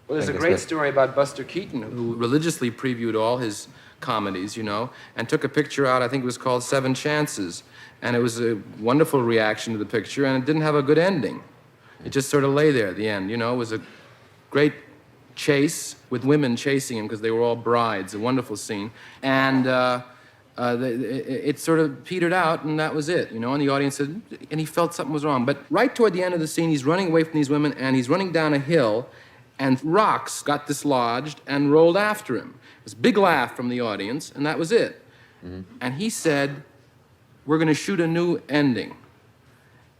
Well, there's a great story about Buster Keaton, who religiously previewed all his comedies, you know, and took a picture out, I think it was called Seven Chances. And it was a wonderful reaction to the picture, and it didn't have a good ending. It just sort of lay there at the end, you know. It was a great chase with women chasing him because they were all brides, a wonderful scene. And it sort of petered out, and that was it, you know. And the audience said, and he felt something was wrong. But right toward the end of the scene, he's running away from these women, and he's running down a hill, and rocks got dislodged and rolled after him. It was a big laugh from the audience, and that was it. Mm-hmm. And he said, we're going to shoot a new ending.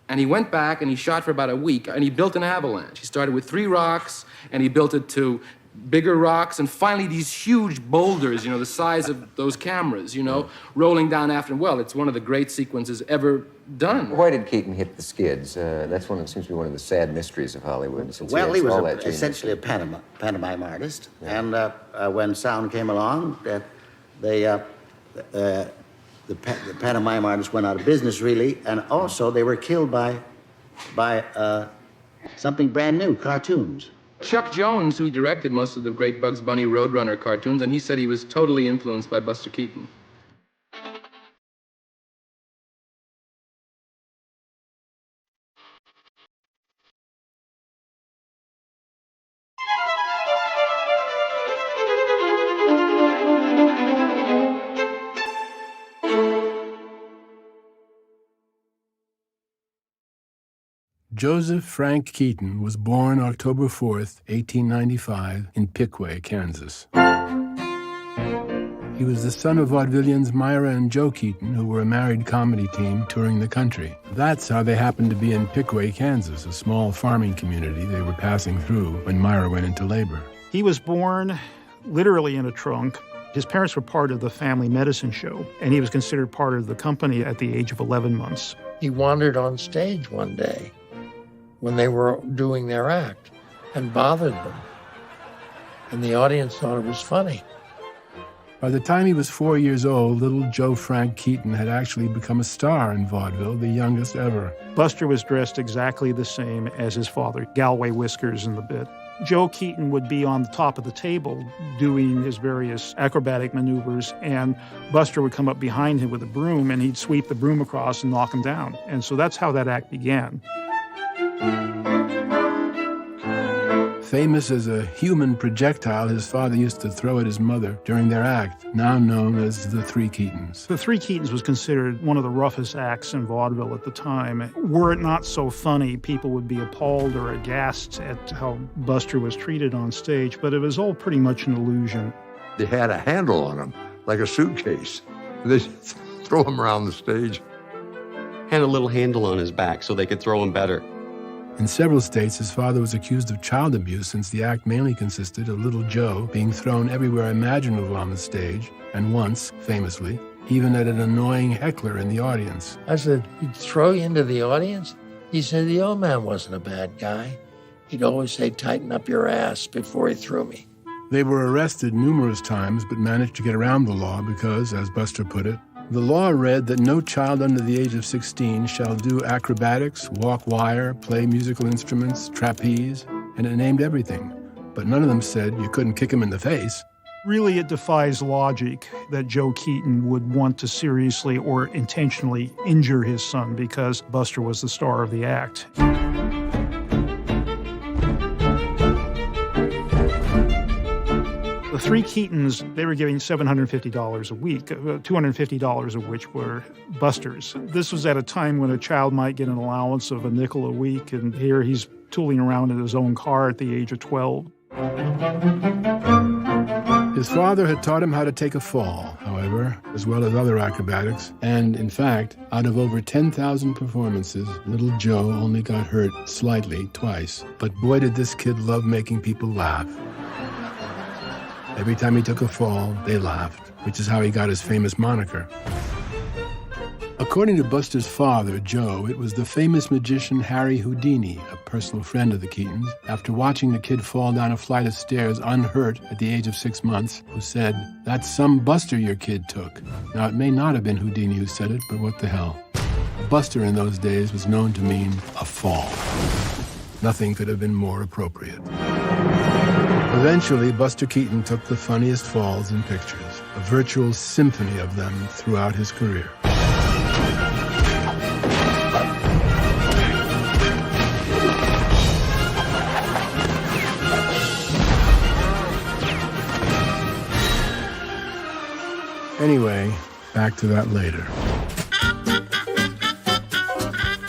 And he went back and he shot for about a week, and he built an avalanche. He started with 3 rocks, and he built it to bigger rocks, and finally these huge boulders, you know, the size of those cameras, you know, rolling down after him. Well, it's one of the great sequences ever done. Why did Keaton hit the skids? That's one that seems to be one of the sad mysteries of Hollywood. Since well, he was essentially a pantomime artist, yeah. And when sound came along, the pantomime artists went out of business, really, and also they were killed by something brand new, cartoons. Chuck Jones, who directed most of the great Bugs Bunny Roadrunner cartoons, and he said he was totally influenced by Buster Keaton. Joseph Frank Keaton was born October 4th, 1895, in Piqua, Kansas. He was the son of vaudevillians Myra and Joe Keaton, who were a married comedy team touring the country. That's how they happened to be in Piqua, Kansas, a small farming community they were passing through when Myra went into labor. He was born literally in a trunk. His parents were part of the family medicine show, and he was considered part of the company at the age of 11 months. He wandered on stage one day when they were doing their act and bothered them. And the audience thought it was funny. By the time he was 4 years old, little Joe Frank Keaton had actually become a star in vaudeville, the youngest ever. Buster was dressed exactly the same as his father, Galway whiskers in the bit. Joe Keaton would be on the top of the table doing his various acrobatic maneuvers, and Buster would come up behind him with a broom, and he'd sweep the broom across and knock him down. And so that's how that act began. Famous as a human projectile his father used to throw at his mother during their act, now known as the Three Keatons. The Three Keatons was considered one of the roughest acts in vaudeville at the time. Were it not so funny, people would be appalled or aghast at how Buster was treated on stage, but it was all pretty much an illusion. They had a handle on him, like a suitcase. They throw him around the stage. Had a little handle on his back so they could throw him better. In several states, his father was accused of child abuse since the act mainly consisted of little Joe being thrown everywhere imaginable on the stage, and once, famously, even at an annoying heckler in the audience. I said, he'd throw you into the audience? He said the old man wasn't a bad guy. He'd always say, tighten up your ass before he threw me. They were arrested numerous times, but managed to get around the law because, as Buster put it, the law read that no child under the age of 16 shall do acrobatics, walk wire, play musical instruments, trapeze, and it named everything. But none of them said you couldn't kick him in the face. Really, it defies logic that Joe Keaton would want to seriously or intentionally injure his son because Buster was the star of the act. The Three Keatons, they were giving $750 a week, $250 of which were Buster's. This was at a time when a child might get an allowance of $0.05 a week, and here he's tooling around in his own car at the age of 12. His father had taught him how to take a fall, however, as well as other acrobatics, and, in fact, out of over 10,000 performances, little Joe only got hurt slightly twice. But boy, did this kid love making people laugh. Every time he took a fall, they laughed, which is how he got his famous moniker. According to Buster's father, Joe, it was the famous magician Harry Houdini, a personal friend of the Keatons, after watching the kid fall down a flight of stairs unhurt at the age of 6 months, who said, "That's some Buster your kid took." Now, it may not have been Houdini who said it, but what the hell. Buster in those days was known to mean a fall. Nothing could have been more appropriate. Eventually, Buster Keaton took the funniest falls in pictures, a virtual symphony of them throughout his career. Anyway, back to that later.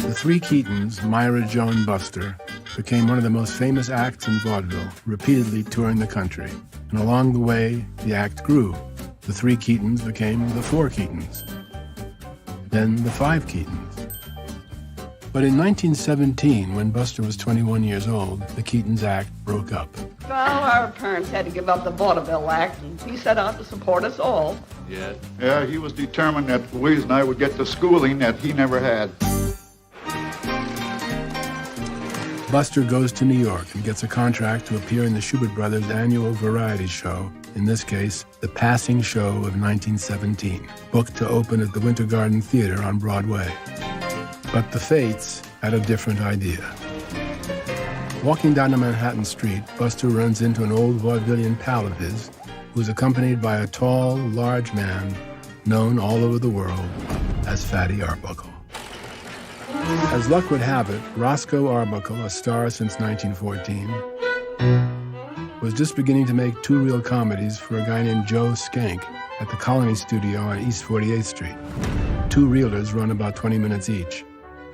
The three Keatons, Myra, Joan, Buster, became one of the most famous acts in vaudeville, repeatedly touring the country. And along the way, the act grew. The three Keatons became the four Keatons. Then the five Keatons. But in 1917, when Buster was 21 years old, the Keatons act broke up. Well, our parents had to give up the vaudeville act, and he set out to support us all. Yeah, he was determined that Louise and I would get the schooling that he never had. Buster goes to New York and gets a contract to appear in the Shubert Brothers' annual variety show, in this case, The Passing Show of 1917, booked to open at the Winter Garden Theater on Broadway. But the Fates had a different idea. Walking down a Manhattan street, Buster runs into an old vaudevillian pal of his, who's accompanied by a tall, large man known all over the world as Fatty Arbuckle. As luck would have it, Roscoe Arbuckle, a star since 1914, was just beginning to make two reel comedies for a guy named Joe Skank at the Colony Studio on East 48th Street. Two reelers run about 20 minutes each.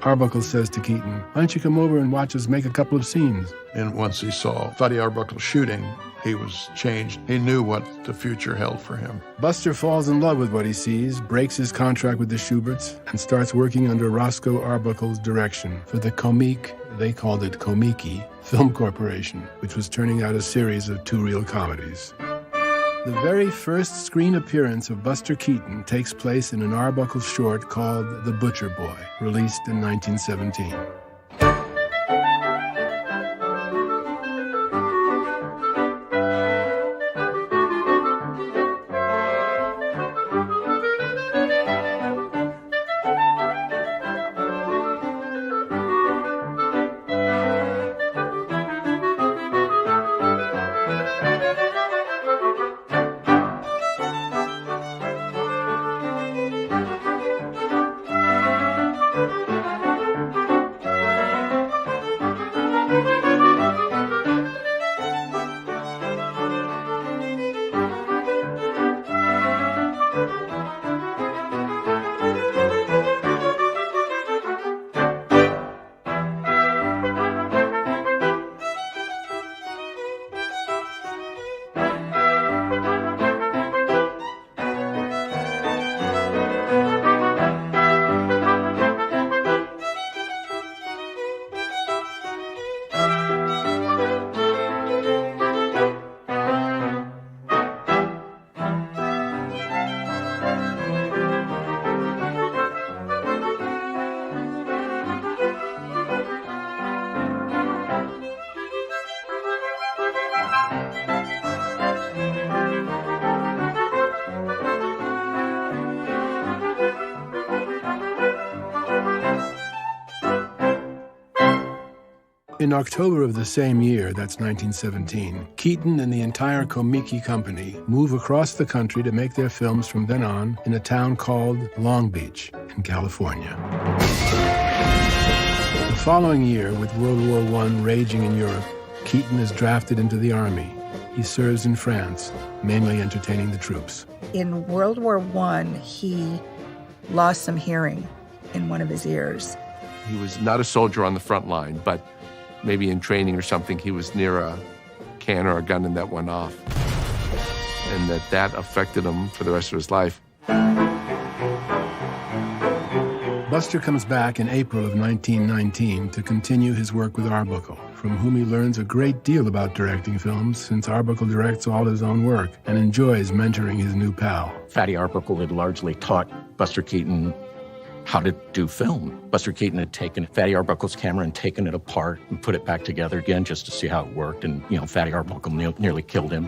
Arbuckle says to Keaton, "Why don't you come over and watch us make a couple of scenes?" And once he saw Fatty Arbuckle shooting, he was changed. He knew what the future held for him. Buster falls in love with what he sees, breaks his contract with the Shuberts, and starts working under Roscoe Arbuckle's direction for the Comique, they called it Komiki, Film Corporation, which was turning out a series of two-reel comedies. The very first screen appearance of Buster Keaton takes place in an Arbuckle short called The Butcher Boy, released in 1917. In October of the same year, that's 1917, Keaton and the entire Komiki company move across the country to make their films from then on in a town called Long Beach in California. The following year, with World War I raging in Europe, Keaton is drafted into the army. He serves in France, mainly entertaining the troops. In World War I, he lost some hearing in one of his ears. He was not a soldier on the front line, but maybe in training or something, he was near a can or a gun and that went off. And that affected him for the rest of his life. Buster comes back in April of 1919 to continue his work with Arbuckle, from whom he learns a great deal about directing films, since Arbuckle directs all his own work and enjoys mentoring his new pal. Fatty Arbuckle had largely taught Buster Keaton how to do film. Buster Keaton had taken Fatty Arbuckle's camera and taken it apart and put it back together again just to see how it worked. And, Fatty Arbuckle nearly killed him.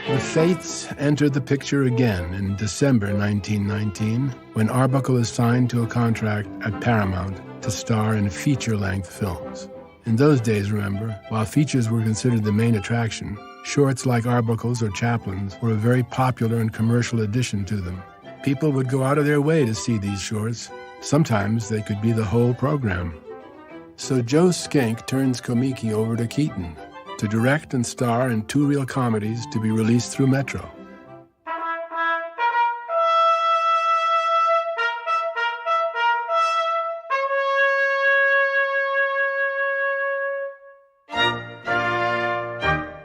The Fates entered the picture again in December 1919, when Arbuckle is signed to a contract at Paramount to star in feature-length films. In those days, remember, while features were considered the main attraction, shorts like Arbuckle's or Chaplin's were a very popular and commercial addition to them. People would go out of their way to see these shorts. Sometimes they could be the whole program. So Joe Skank turns Komiki over to Keaton to direct and star in 2-reel comedies to be released through Metro.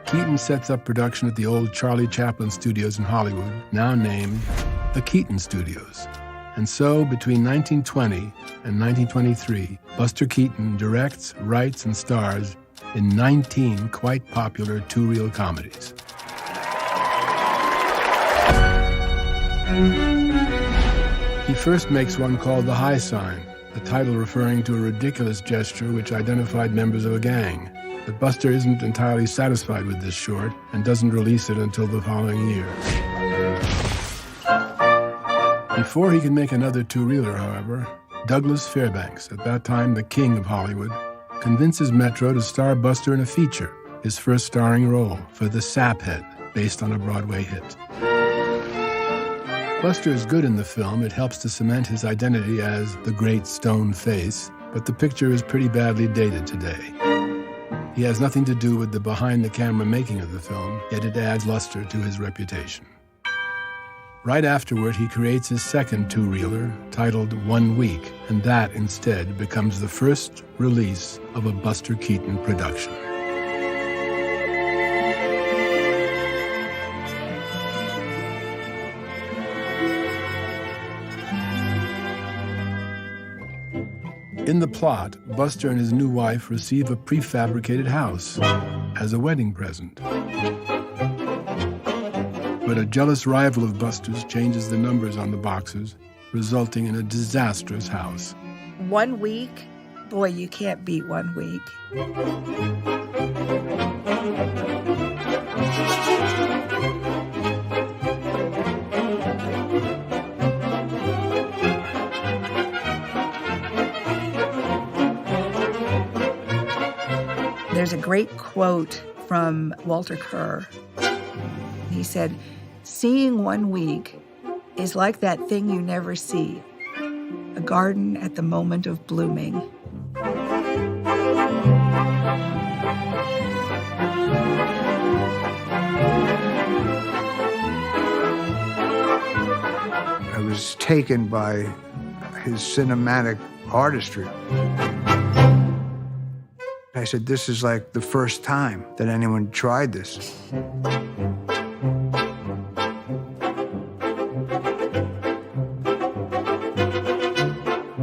Keaton sets up production at the old Charlie Chaplin Studios in Hollywood, now named the Keaton Studios. And so, between 1920 and 1923, Buster Keaton directs, writes, and stars in 19 quite popular 2-reel comedies. He first makes one called The High Sign, the title referring to a ridiculous gesture which identified members of a gang. But Buster isn't entirely satisfied with this short and doesn't release it until the following year. Before he can make another 2-reeler, however, Douglas Fairbanks, at that time the king of Hollywood, convinces Metro to star Buster in a feature, his first starring role, for The Saphead, based on a Broadway hit. Buster is good in the film. It helps to cement his identity as the Great Stone Face, but the picture is pretty badly dated today. He has nothing to do with the behind-the-camera making of the film, yet it adds luster to his reputation. Right afterward, he creates his second 2-reeler, titled 1 Week, and that, instead, becomes the first release of a Buster Keaton production. In the plot, Buster and his new wife receive a prefabricated house as a wedding present. But a jealous rival of Buster's changes the numbers on the boxes, resulting in a disastrous house. 1 week? Boy, you can't beat 1 week. There's a great quote from Walter Kerr. He said, "Seeing 1 week is like that thing you never see, a garden at the moment of blooming." I was taken by his cinematic artistry. I said, this is like the first time that anyone tried this.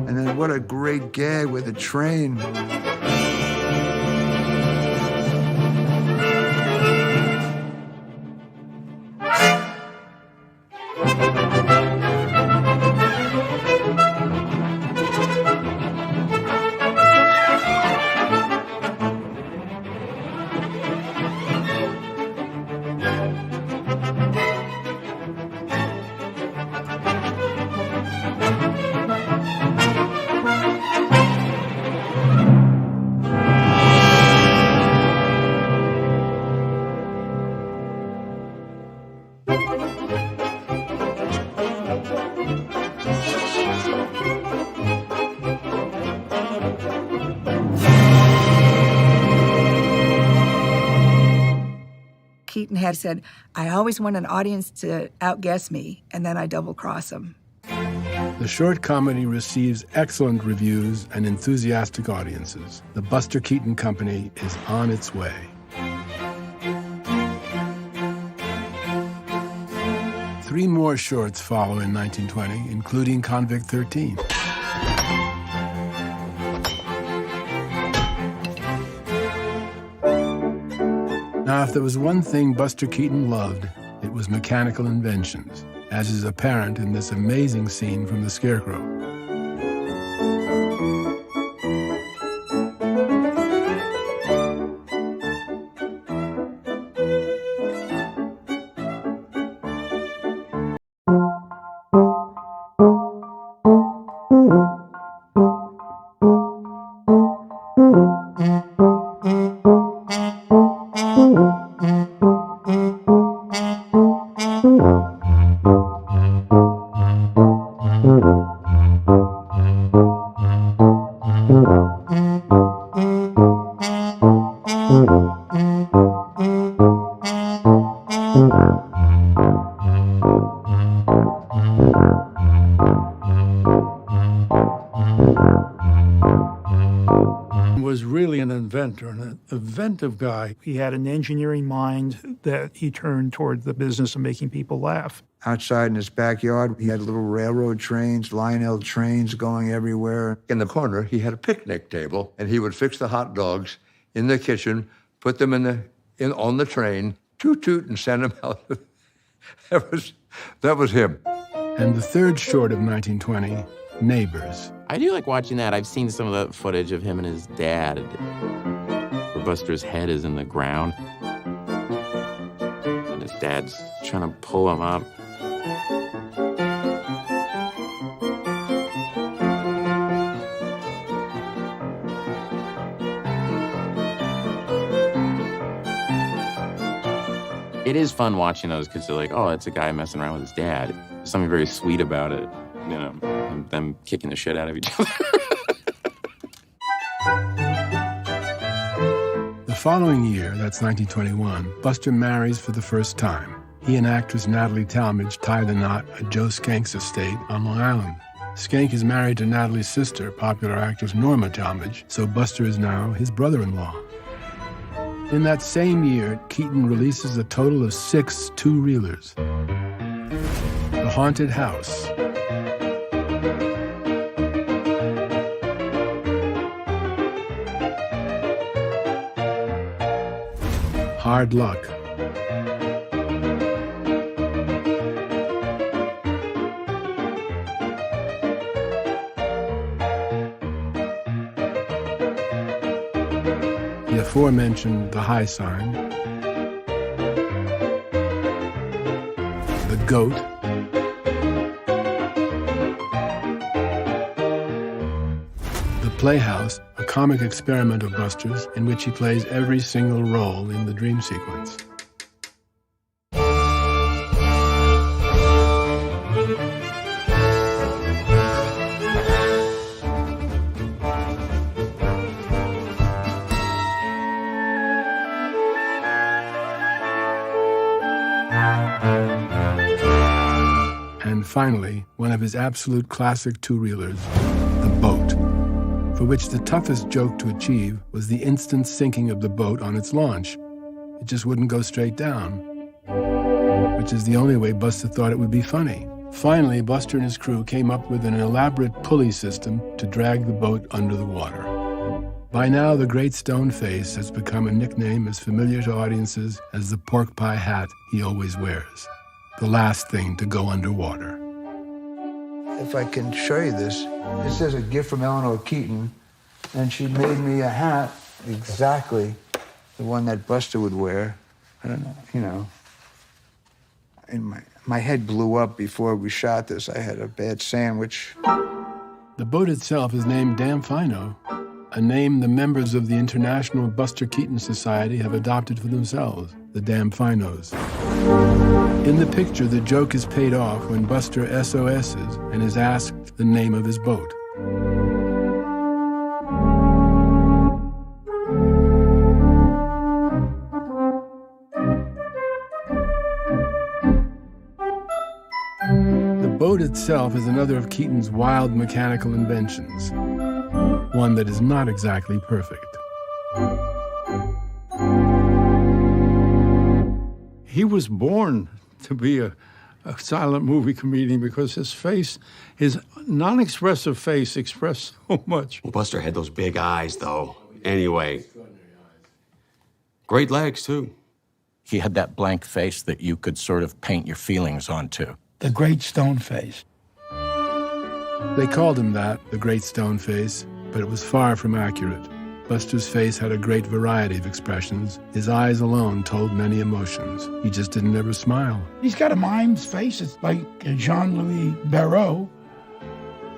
And then what a great gag with a train. Keaton had said, "I always want an audience to outguess me, and then I double-cross them." The short comedy receives excellent reviews and enthusiastic audiences. The Buster Keaton Company is on its way. Three more shorts follow in 1920, including Convict 13. Now, if there was one thing Buster Keaton loved, it was mechanical inventions, as is apparent in this amazing scene from The Scarecrow. inventor, an inventive guy. He had an engineering mind that he turned toward the business of making people laugh. Outside in his backyard, he had little railroad trains, Lionel trains going everywhere. In the corner, he had a picnic table, and he would fix the hot dogs in the kitchen, put them on the train, toot-toot, and send them out. That was him. And the third short of 1920, Neighbors. I do like watching that. I've seen some of the footage of him and his dad, where Buster's head is in the ground, and his dad's trying to pull him up. It is fun watching those because they're like, oh, it's a guy messing around with his dad. There's something very sweet about it, you know, them kicking the shit out of each other. The following year, that's 1921, Buster marries for the first time. He and actress Natalie Talmadge tie the knot at Joe Skank's estate on Long Island. Skank is married to Natalie's sister, popular actress Norma Talmadge, so Buster is now his brother-in-law. In that same year, Keaton releases a total of 6 two-reelers. The Haunted House, Hard Luck, the aforementioned The High Sign, The Goat, The Playhouse, a comic experiment of Buster's in which he plays every single role in the dream sequence. And finally, one of his absolute classic two-reelers, The Boat, for which the toughest joke to achieve was the instant sinking of the boat on its launch. It just wouldn't go straight down, which is the only way Buster thought it would be funny. Finally, Buster and his crew came up with an elaborate pulley system to drag the boat under the water. By now, the Great Stone Face has become a nickname as familiar to audiences as the pork pie hat he always wears, the last thing to go underwater. If I can show you this, this is a gift from Eleanor Keaton, and she made me a hat exactly the one that Buster would wear. I don't know, you know. And my head blew up before we shot this. I had a bad sandwich. The boat itself is named Damfino, a name the members of the International Buster Keaton Society have adopted for themselves, the Damfinos. In the picture, the joke is paid off when Buster SOS's and is asked the name of his boat. The boat itself is another of Keaton's wild mechanical inventions, one that is not exactly perfect. He was born to be a silent movie comedian because his face, his non-expressive face, expressed so much. Well, Buster had those big eyes, though. Anyway, great legs, too. He had that blank face that you could sort of paint your feelings onto. The Great Stone Face. They called him that, the Great Stone Face, but it was far from accurate. Buster's face had a great variety of expressions. His eyes alone told many emotions. He just didn't ever smile. He's got a mime's face. It's like Jean-Louis Barrault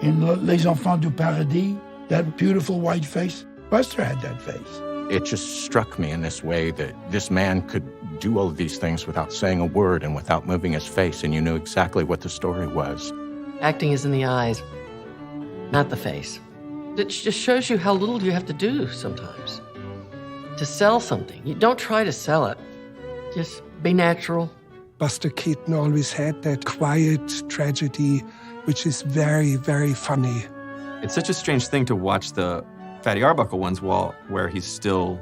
in Les Enfants du Paradis, that beautiful white face. Buster had that face. It just struck me in this way that this man could do all of these things without saying a word and without moving his face, and you knew exactly what the story was. Acting is in the eyes, not the face. It just shows you how little you have to do sometimes to sell something. You don't try to sell it. Just be natural. Buster Keaton always had that quiet tragedy, which is very, very funny. It's such a strange thing to watch the Fatty Arbuckle ones, where he's still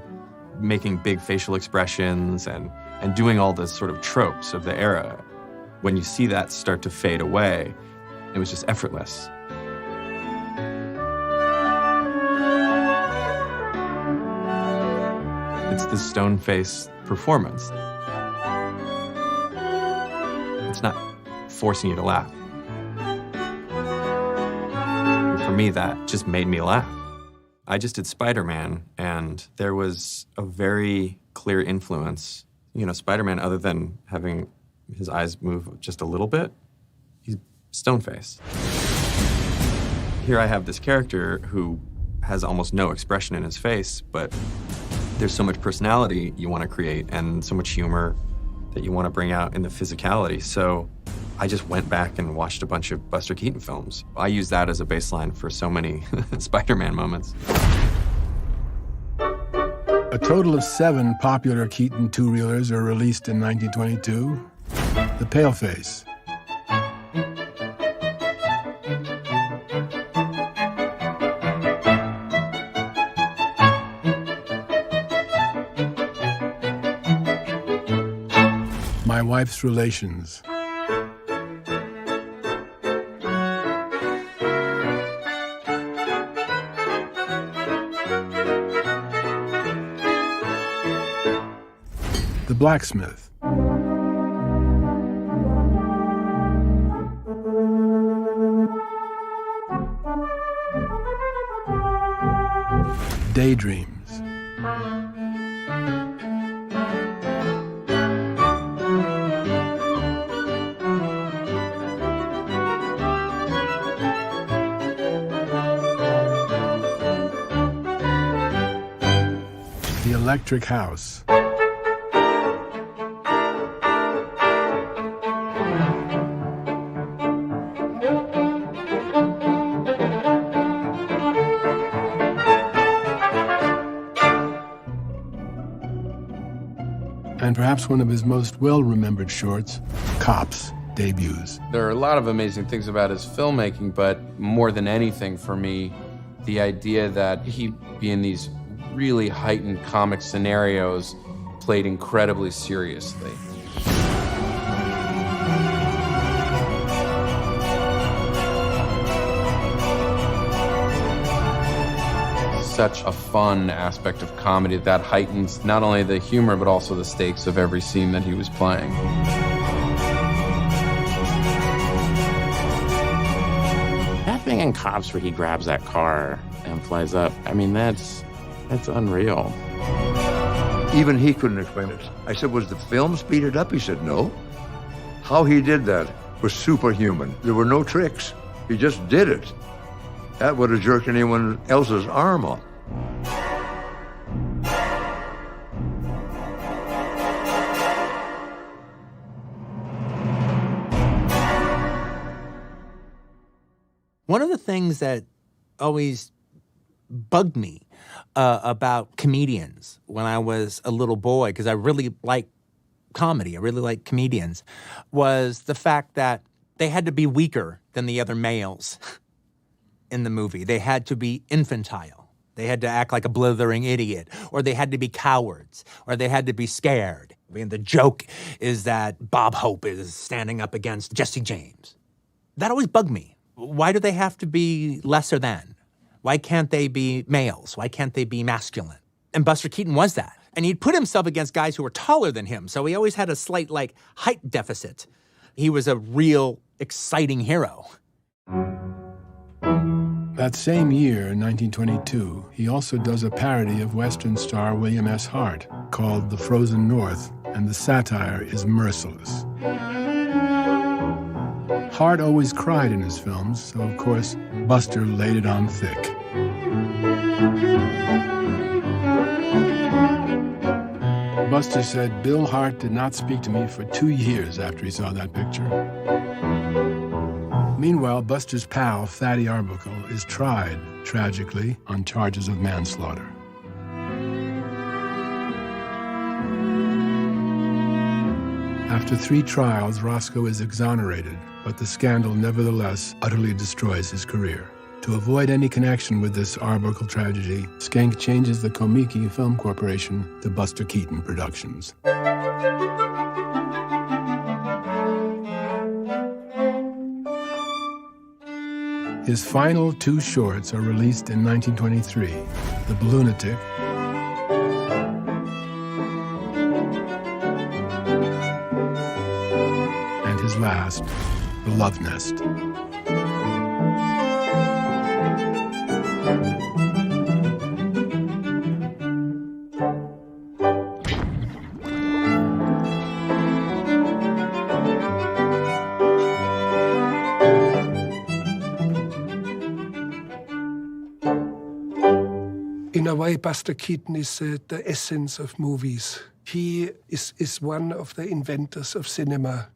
making big facial expressions and doing all the sort of tropes of the era. When you see that start to fade away, it was just effortless. It's the stone face performance. It's not forcing you to laugh. And for me, that just made me laugh. I just did Spider-Man, and there was a very clear influence. You know, Spider-Man, other than having his eyes move just a little bit, he's stone face. Here I have this character who has almost no expression in his face, but there's so much personality you want to create and so much humor that you want to bring out in the physicality. So I just went back and watched a bunch of Buster Keaton films. I use that as a baseline for so many Spider-Man moments. A total of 7 popular Keaton two-reelers are released in 1922. The Paleface, My Wife's Relations, The Blacksmith, Daydreams, The Electric House, and perhaps one of his most well-remembered shorts, Cops, debuts. There are a lot of amazing things about his filmmaking, but more than anything for me, the idea that he'd be in these really heightened comic scenarios played incredibly seriously. Such a fun aspect of comedy that heightens not only the humor but also the stakes of every scene that he was playing. That thing in Cops where he grabs that car and flies up, I mean, that's unreal. Even he couldn't explain it. I said, was the film speeded up? He said, no. How he did that was superhuman. There were no tricks. He just did it. That would have jerked anyone else's arm off. One of the things that always bugged me about comedians when I was a little boy, because I really like comedy, I really like comedians, was the fact that they had to be weaker than the other males in the movie. They had to be infantile. They had to act like a blithering idiot, or they had to be cowards, or they had to be scared. I mean, the joke is that Bob Hope is standing up against Jesse James. That always bugged me. Why do they have to be lesser than? Why can't they be males? Why can't they be masculine? And Buster Keaton was that. And he'd put himself against guys who were taller than him, so he always had a slight, height deficit. He was a real exciting hero. That same year, 1922, he also does a parody of Western star William S. Hart called The Frozen North, and the satire is merciless. Hart always cried in his films, so of course, Buster laid it on thick. Buster said Bill Hart did not speak to me for 2 years after he saw that picture. Meanwhile, Buster's pal, Fatty Arbuckle, is tried, tragically, on charges of manslaughter. After 3 trials, Roscoe is exonerated, but the scandal nevertheless utterly destroys his career. To avoid any connection with this Arbuckle tragedy, Schenck changes the Komiki Film Corporation to Buster Keaton Productions. His final 2 shorts are released in 1923, The Balloonatic and his last, The Love Nest. In a way, Buster Keaton is the essence of movies. He is one of the inventors of cinema.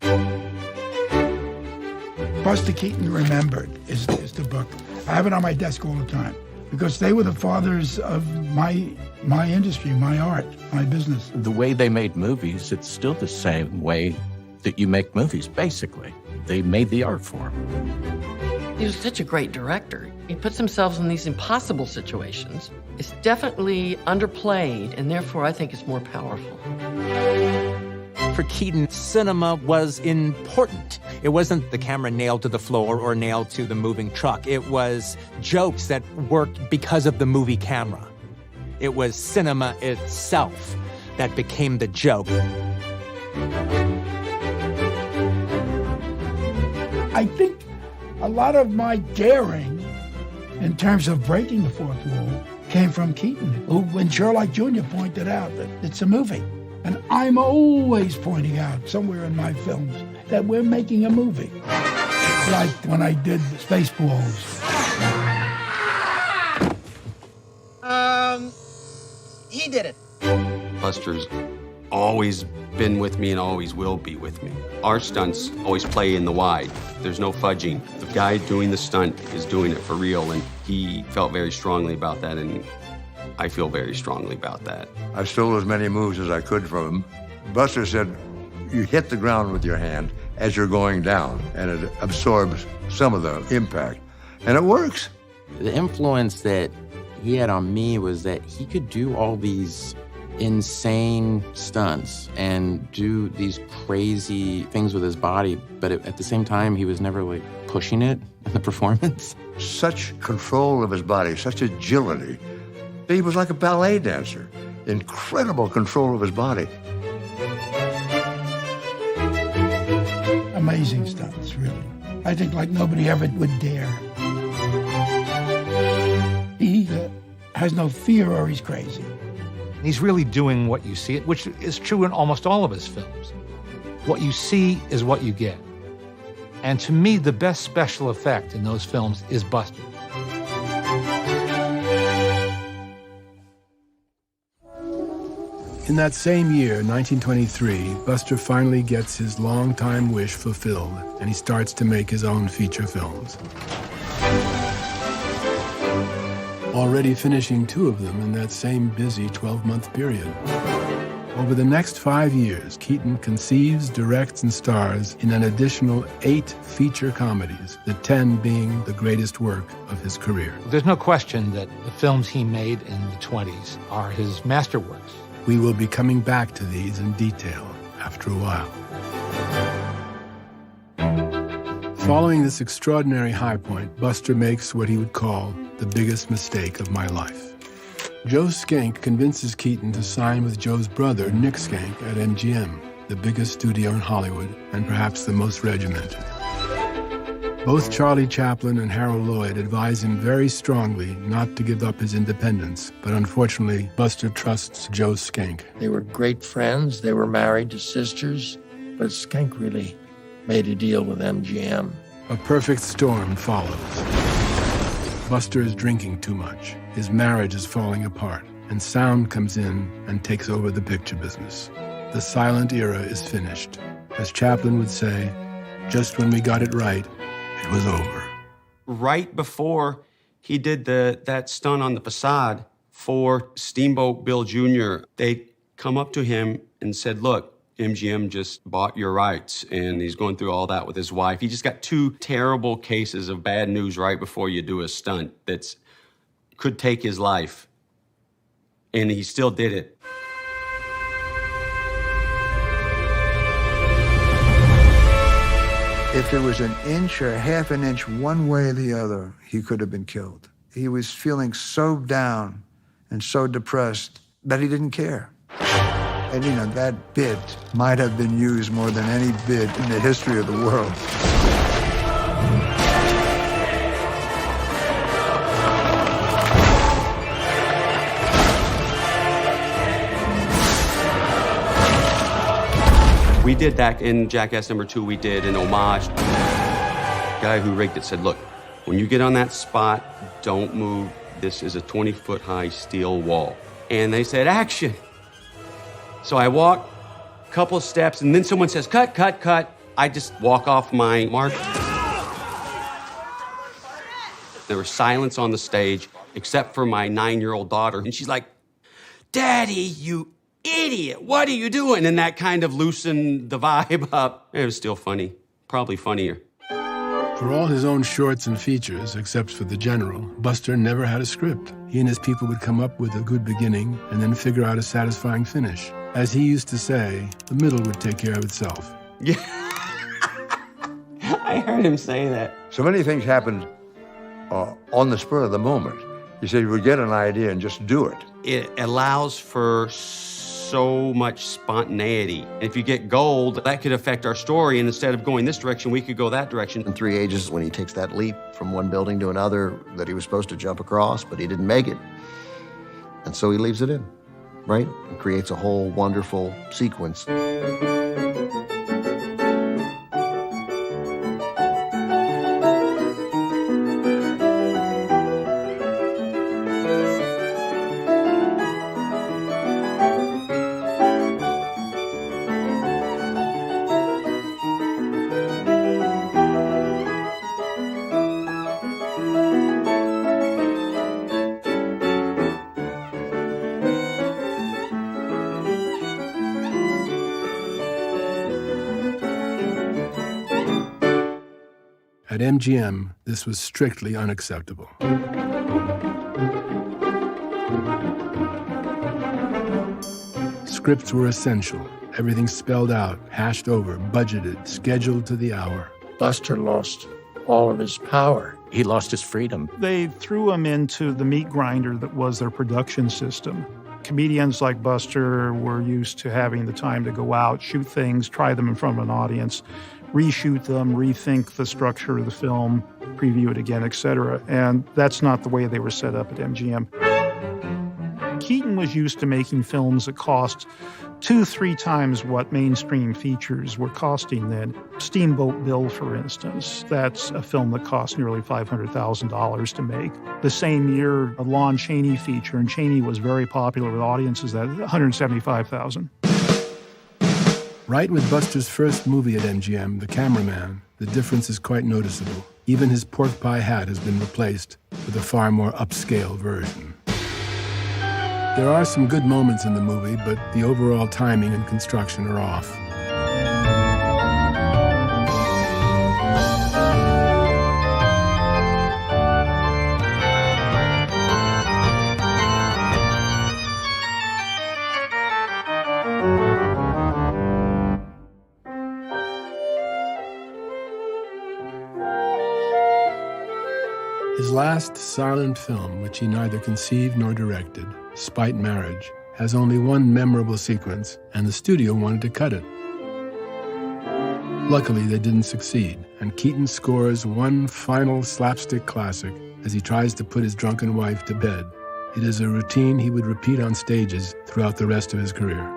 Buster Keaton Remembered is the book. I have it on my desk all the time because they were the fathers of my industry, my art, my business. The way they made movies, it's still the same way that you make movies, basically. They made the art form. He was such a great director. He puts himself in these impossible situations. It's definitely underplayed, and therefore I think it's more powerful. For Keaton, cinema was important. It wasn't the camera nailed to the floor or nailed to the moving truck. It was jokes that worked because of the movie camera. It was cinema itself that became the joke. I think a lot of my daring in terms of breaking the fourth wall came from Keaton, who, when Sherlock Jr. pointed out that it's a movie. And I'm always pointing out somewhere in my films that we're making a movie. Like when I did Spaceballs. He did it. Buster's always been with me and always will be with me. Our stunts always play in the wide. There's no fudging. The guy doing the stunt is doing it for real, and he felt very strongly about that, and I feel very strongly about that. I stole as many moves as I could from him. Buster said, you hit the ground with your hand as you're going down, and it absorbs some of the impact, and it works. The influence that he had on me was that he could do all these insane stunts and do these crazy things with his body, but at the same time, he was never like pushing it in the performance. Such control of his body, such agility. He was like a ballet dancer. Incredible control of his body. Amazing stunts, really. I think like nobody ever would dare. He has no fear or he's crazy. He's really doing what you see, which is true in almost all of his films. What you see is what you get. And to me, the best special effect in those films is Buster. In that same year, 1923, Buster finally gets his long-time wish fulfilled, and he starts to make his own feature films. Already finishing 2 of them in that same busy 12-month period. Over the next 5 years, Keaton conceives, directs, and stars in an additional 8 feature comedies, the 10 being the greatest work of his career. There's no question that the films he made in the 20s are his masterworks. We will be coming back to these in detail after a while. Following this extraordinary high point, Buster makes what he would call the biggest mistake of my life. Joe Schenck convinces Keaton to sign with Joe's brother, Nick Schenck, at MGM, the biggest studio in Hollywood and perhaps the most regimented. Both Charlie Chaplin and Harold Lloyd advise him very strongly not to give up his independence, but unfortunately, Buster trusts Joe Schenck. They were great friends. They were married to sisters, but Schenck really made a deal with MGM. A perfect storm follows. Buster is drinking too much. His marriage is falling apart, and sound comes in and takes over the picture business. The silent era is finished. As Chaplin would say, just when we got it right, it was over. Right before he did that stunt on the facade for Steamboat Bill Jr., they come up to him and said, look, MGM just bought your rights, and he's going through all that with his wife. He just got 2 terrible cases of bad news right before you do a stunt that could take his life, and he still did it. If it was an inch or half an inch one way or the other, he could have been killed. He was feeling so down and so depressed that he didn't care. And you know, that bit might have been used more than any bit in the history of the world. We did that in Jackass #2. We did an homage. The guy who rigged it said, look, when you get on that spot, don't move. This is a 20-foot high steel wall. And they said, action. So I walk a couple of steps, and then someone says, cut, cut, cut. I just walk off my mark. There was silence on the stage, except for my 9-year-old daughter. And she's like, Daddy, you idiot, what are you doing? And that kind of loosened the vibe up. It was still funny, probably funnier. For all his own shorts and features, except for the general, Buster never had a script. He and his people would come up with a good beginning and then figure out a satisfying finish. As he used to say, the middle would take care of itself. Yeah, I heard him say that. So many things happened on the spur of the moment. He said you would get an idea and just do it. It allows for so much spontaneity. If you get gold, that could affect our story, and instead of going this direction, we could go that direction. In 3 Ages, when he takes that leap from one building to another that he was supposed to jump across, but he didn't make it. And so he leaves it in, right? And creates a whole wonderful sequence. At MGM, this was strictly unacceptable. Scripts were essential. Everything spelled out, hashed over, budgeted, scheduled to the hour. Buster lost all of his power. He lost his freedom. They threw him into the meat grinder that was their production system. Comedians like Buster were used to having the time to go out, shoot things, try them in front of an audience, reshoot them, rethink the structure of the film, preview it again, etc. And that's not the way they were set up at MGM. Keaton was used to making films that cost 2-3 times what mainstream features were costing then. Steamboat Bill, for instance, that's a film that cost nearly $500,000 to make. The same year, a Lon Chaney feature, and Chaney was very popular with audiences, that $175,000. Right with Buster's first movie at MGM, The Cameraman, the difference is quite noticeable. Even his pork pie hat has been replaced with a far more upscale version. There are some good moments in the movie, but the overall timing and construction are off. His last silent film, which he neither conceived nor directed, Spite Marriage, has only one memorable sequence, and the studio wanted to cut it. Luckily, they didn't succeed, and Keaton scores one final slapstick classic as he tries to put his drunken wife to bed. It is a routine he would repeat on stages throughout the rest of his career.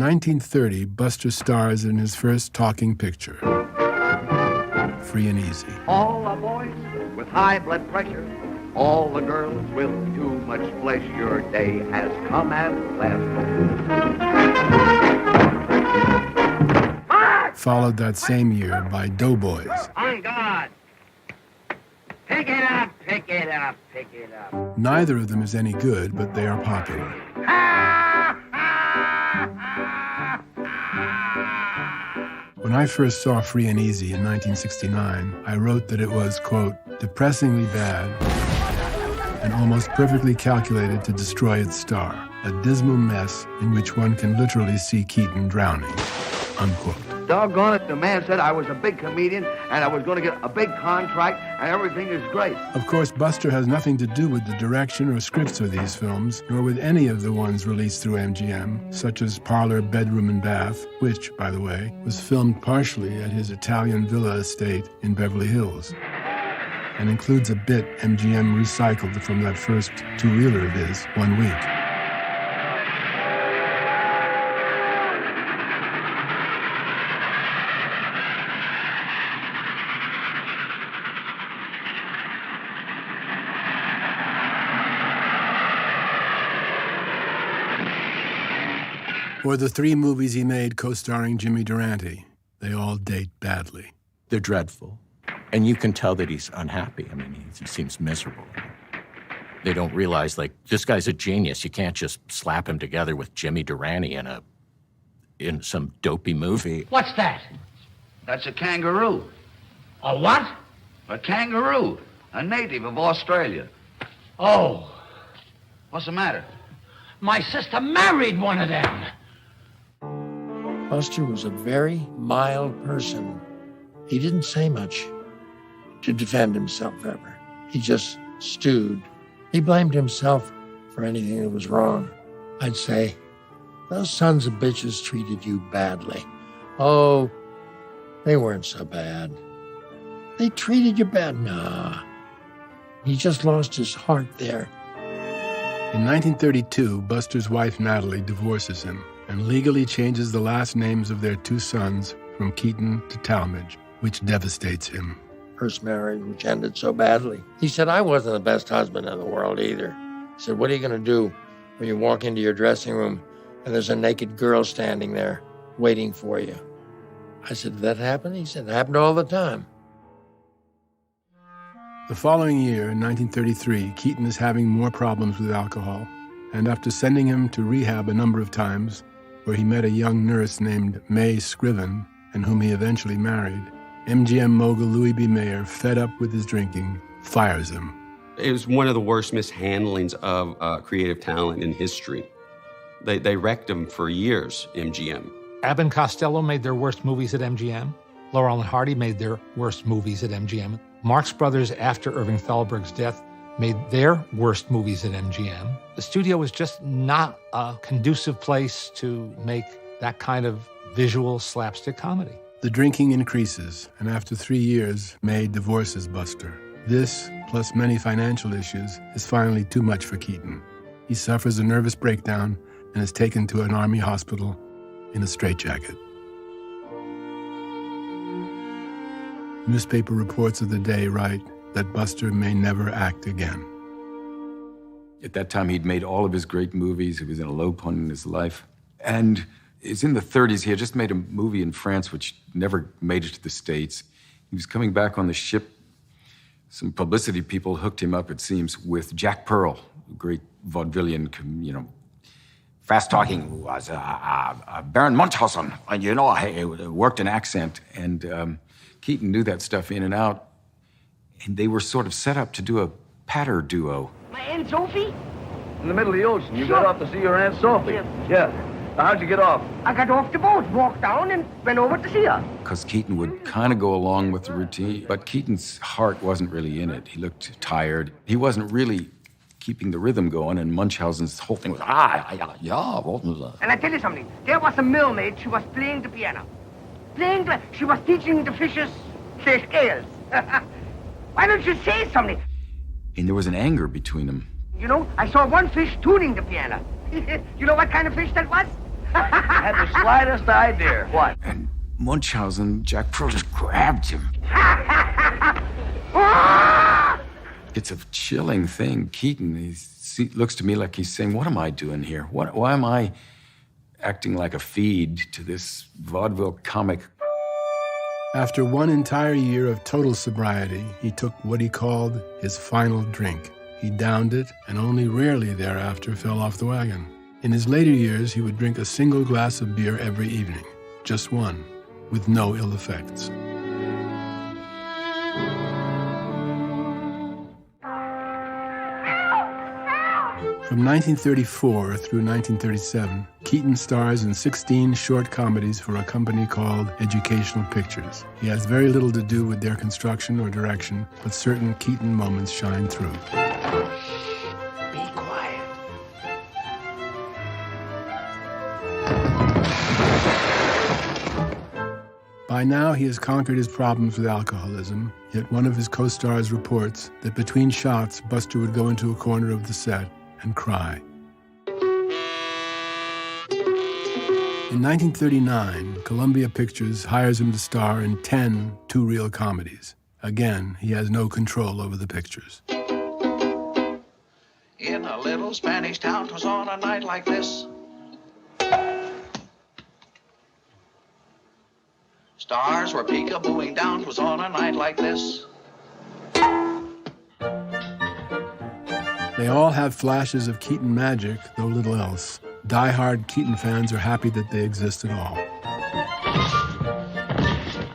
1930, Buster stars in his first talking picture, Free and Easy. All the boys with high blood pressure, all the girls with too much flesh, your day has come at last. Followed that same year by Doughboys. On guard. Pick it up, pick it up, pick it up. Neither of them is any good, but they are popular. When I first saw Free and Easy in 1969, I wrote that it was, quote, depressingly bad and almost perfectly calculated to destroy its star, a dismal mess in which one can literally see Keaton drowning, unquote. Doggone it, the man said I was a big comedian and I was going to get a big contract and everything is great. Of course, Buster has nothing to do with the direction or scripts of these films, nor with any of the ones released through MGM, such as Parlor, Bedroom, and Bath, which, by the way, was filmed partially at his Italian villa estate in Beverly Hills, and includes a bit MGM recycled from that first two-reeler of his, One Week. Or the 3 movies he made co-starring Jimmy Durante. They all date badly. They're dreadful. And you can tell that he's unhappy. I mean, he seems miserable. They don't realize, like, this guy's a genius. You can't just slap him together with Jimmy Durante in some dopey movie. What's that? That's a kangaroo. A what? A kangaroo. A native of Australia. Oh. What's the matter? My sister married one of them. Buster was a very mild person. He didn't say much to defend himself ever. He just stewed. He blamed himself for anything that was wrong. I'd say, those sons of bitches treated you badly. Oh, they weren't so bad. They treated you bad. Nah. He just lost his heart there. In 1932, Buster's wife Natalie divorces him and legally changes the last names of their 2 sons from Keaton to Talmadge, which devastates him. First marriage, which ended so badly. He said, I wasn't the best husband in the world either. He said, what are you going to do when you walk into your dressing room and there's a naked girl standing there waiting for you? I said, did that happen? He said, it happened all the time. The following year, in 1933, Keaton is having more problems with alcohol, and after sending him to rehab a number of times, where he met a young nurse named May Scriven, and whom he eventually married, MGM mogul Louis B. Mayer, fed up with his drinking, fires him. It was one of the worst mishandlings of creative talent in history. They wrecked him for years, MGM. Abbott and Costello made their worst movies at MGM. Laurel and Hardy made their worst movies at MGM. Marx Brothers, after Irving Thalberg's death, made their worst movies at MGM. The studio was just not a conducive place to make that kind of visual slapstick comedy. The drinking increases, and after 3 years, May divorces Buster. This, plus many financial issues, is finally too much for Keaton. He suffers a nervous breakdown and is taken to an army hospital in a straitjacket. Newspaper reports of the day write that Buster may never act again. At that time, he'd made all of his great movies. He was in a low point in his life. And it's in the 30s. He had just made a movie in France, which never made it to the States. He was coming back on the ship. Some publicity people hooked him up, it seems, with Jack Pearl, a great vaudevillian, fast-talking, was Baron Munchausen. He worked an accent. And Keaton knew that stuff in and out. And they were sort of set up to do a patter duo. My Aunt Sophie? In the middle of the ocean. You got off to see your Aunt Sophie? Yeah. How'd you get off? I got off the boat, walked down, and went over to see her. Because Keaton would kind of go along with the routine, but Keaton's heart wasn't really in it. He looked tired. He wasn't really keeping the rhythm going, and Munchausen's whole thing was, And I tell you something, there was a mermaid, she was playing the piano. She was teaching the fishes their scales. Why don't you say something? And there was an anger between them. You know, I saw one fish tuning the piano. You know what kind of fish that was? Had the slightest idea. What? And Munchausen, Jack Pearl just grabbed him. It's a chilling thing. Keaton, he looks to me like he's saying, what am I doing here? Why am I acting like a feed to this vaudeville comic? After one entire year of total sobriety, he took what he called his final drink. He downed it and only rarely thereafter fell off the wagon. In his later years, he would drink a single glass of beer every evening, just one, with no ill effects. From 1934 through 1937, Keaton stars in 16 short comedies for a company called Educational Pictures. He has very little to do with their construction or direction, but certain Keaton moments shine through. Be quiet. By now, he has conquered his problems with alcoholism, yet one of his co-stars reports that between shots, Buster would go into a corner of the set and cry. In 1939, Columbia Pictures hires him to star in 10 two-reel comedies. Again, he has no control over the pictures. In a little Spanish town, 'twas on a night like this. Stars were peekabooing down, 'twas on a night like this. They all have flashes of Keaton magic, though little else. Die-hard Keaton fans are happy that they exist at all.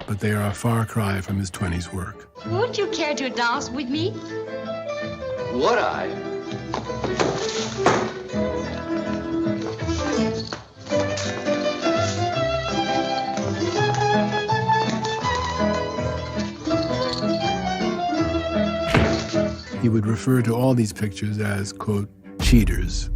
But they are a far cry from his 20s work. Would you care to dance with me? Would I? He would refer to all these pictures as, quote, cheaters.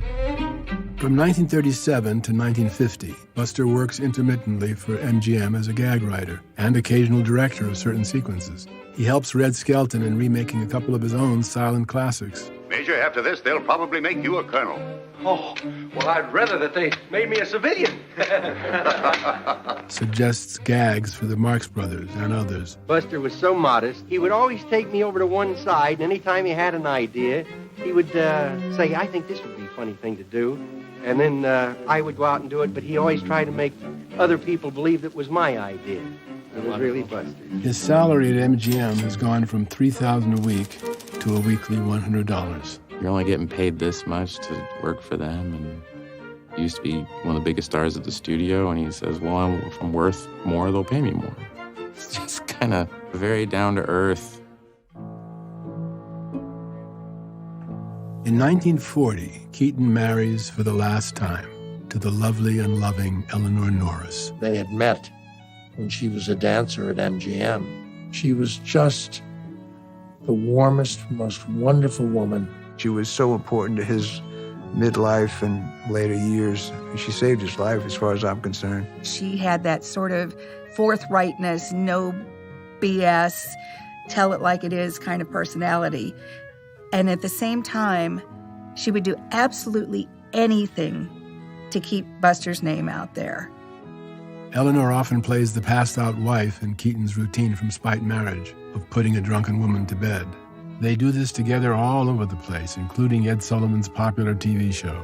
From 1937 to 1950, Buster works intermittently for MGM as a gag writer and occasional director of certain sequences. He helps Red Skelton in remaking a couple of his own silent classics. Major, after this, they'll probably make you a colonel. Oh, well, I'd rather that they made me a civilian. Suggests gags for the Marx Brothers and others. Buster was so modest, he would always take me over to one side, and anytime he had an idea, he would say, I think this would be a funny thing to do. And then I would go out and do it, but he always tried to make other people believe that was my idea. It was really Buster. His salary at MGM has gone from $3,000 a week to a weekly $100. You're only getting paid this much to work for them, and he used to be one of the biggest stars at the studio, and he says, well, if I'm worth more, they'll pay me more. It's just kind of very down-to-earth. In 1940, Keaton marries for the last time to the lovely and loving Eleanor Norris. They had met when she was a dancer at MGM. She was just the warmest, most wonderful woman. She was so important to his midlife and later years. She saved his life as far as I'm concerned. She had that sort of forthrightness, no BS, tell it like it is kind of personality. And at the same time, she would do absolutely anything to keep Buster's name out there. Eleanor often plays the passed-out wife in Keaton's routine from Spite Marriage of putting a drunken woman to bed. They do this together all over the place, including Ed Sullivan's popular TV show.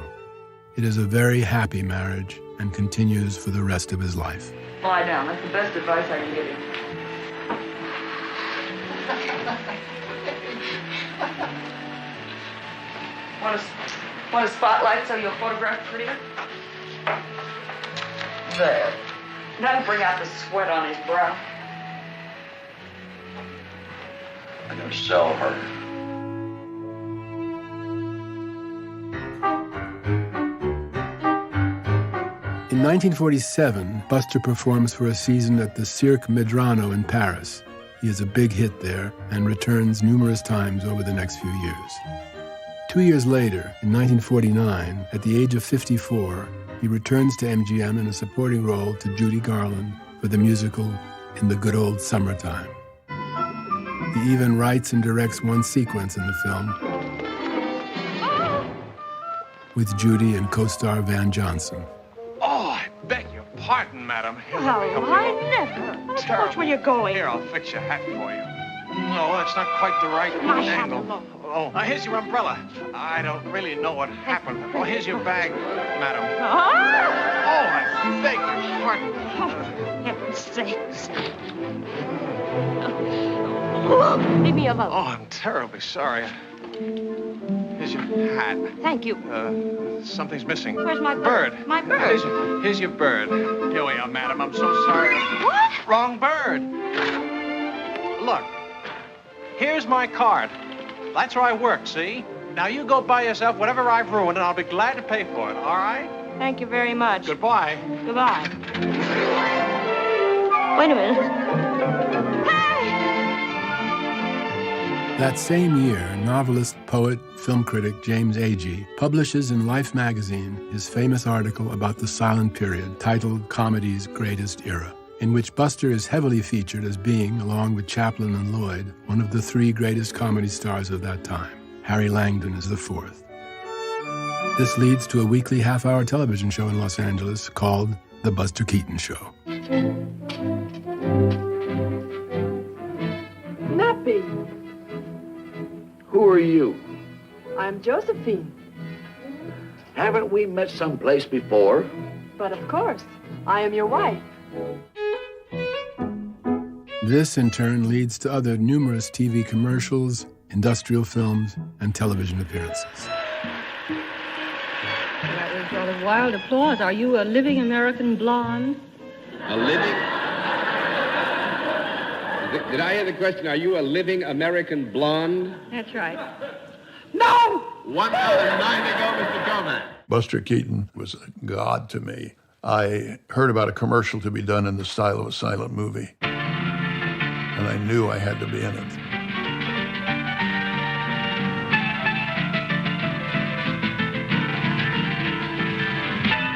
It is a very happy marriage and continues for the rest of his life. Lie down. That's the best advice I can give you. Want a spotlight so you'll photograph prettier? There. That'll bring out the sweat on his brow. I'm gonna sell her. In 1947, Buster performs for a season at the Cirque Medrano in Paris. He is a big hit there and returns numerous times over the next few years. 2 years later, in 1949, at the age of 54, he returns to MGM in a supporting role to Judy Garland for the musical In the Good Old Summertime. He even writes and directs one sequence in the film with Judy and co-star Van Johnson. Oh, I pardon, madam. Oh, I never. Of course, where you going? Here, I'll fix your hat for you. No, that's not quite the right My angle. hat, look. Oh, here's your umbrella. I don't really know what happened. Oh, here's your bag, madam. Ah! Oh, I beg your pardon. Oh, heaven's sakes. Oh, leave me alone. Oh, I'm terribly sorry. Here's your hat. Thank you. Something's missing. Where's my bird? My bird. Here's your bird. Here we are, madam. I'm so sorry. What? Wrong bird. Look, here's my card. That's where I work, see? Now you go buy yourself whatever I've ruined, and I'll be glad to pay for it, all right? Thank you very much. Goodbye. Goodbye. Wait a minute. That same year, novelist, poet, film critic James Agee publishes in Life magazine his famous article about the silent period titled Comedy's Greatest Era, in which Buster is heavily featured as being, along with Chaplin and Lloyd, one of the three greatest comedy stars of that time. Harry Langdon is the fourth. This leads to a weekly half-hour television show in Los Angeles called The Buster Keaton Show. Nappy. Who are you? I'm Josephine. Haven't we met someplace before? But of course, I am your wife. This, in turn, leads to other numerous TV commercials, industrial films, and television appearances. That was rather wild applause. Are you a living American blonde? A living? Did I hear the question? Are you a living American blonde? That's right. No! 1 out of 9 to go, Mr. Coleman. Buster Keaton was a god to me. I heard about a commercial to be done in the style of a silent movie, and I knew I had to be in it.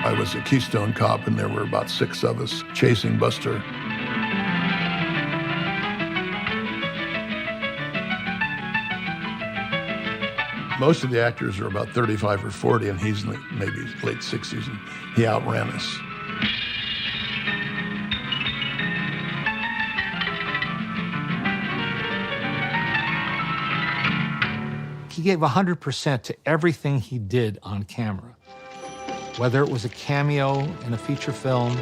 I was a Keystone cop, and there were about 6 of us chasing Buster. Most of the actors are about 35 or 40, and he's maybe late 60s, and he outran us. He gave 100% to everything he did on camera, whether it was a cameo in a feature film.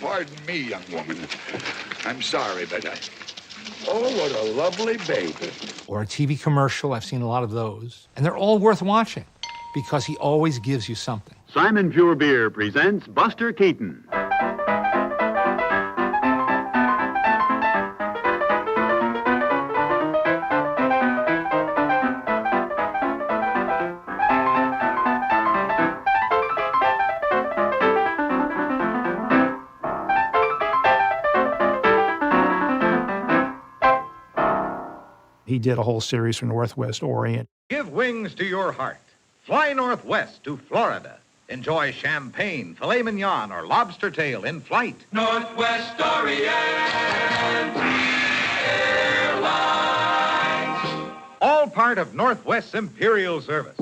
Pardon me, young woman. I'm sorry, but oh, what a lovely baby. Or a TV commercial. I've seen a lot of those. And they're all worth watching because he always gives you something. Simon Pure Beer presents Buster Keaton. He did a whole series for Northwest Orient. Give wings to your heart. Fly northwest to Florida. Enjoy champagne, filet mignon, or lobster tail in flight. Northwest Orient Airlines. All part of Northwest's Imperial Service.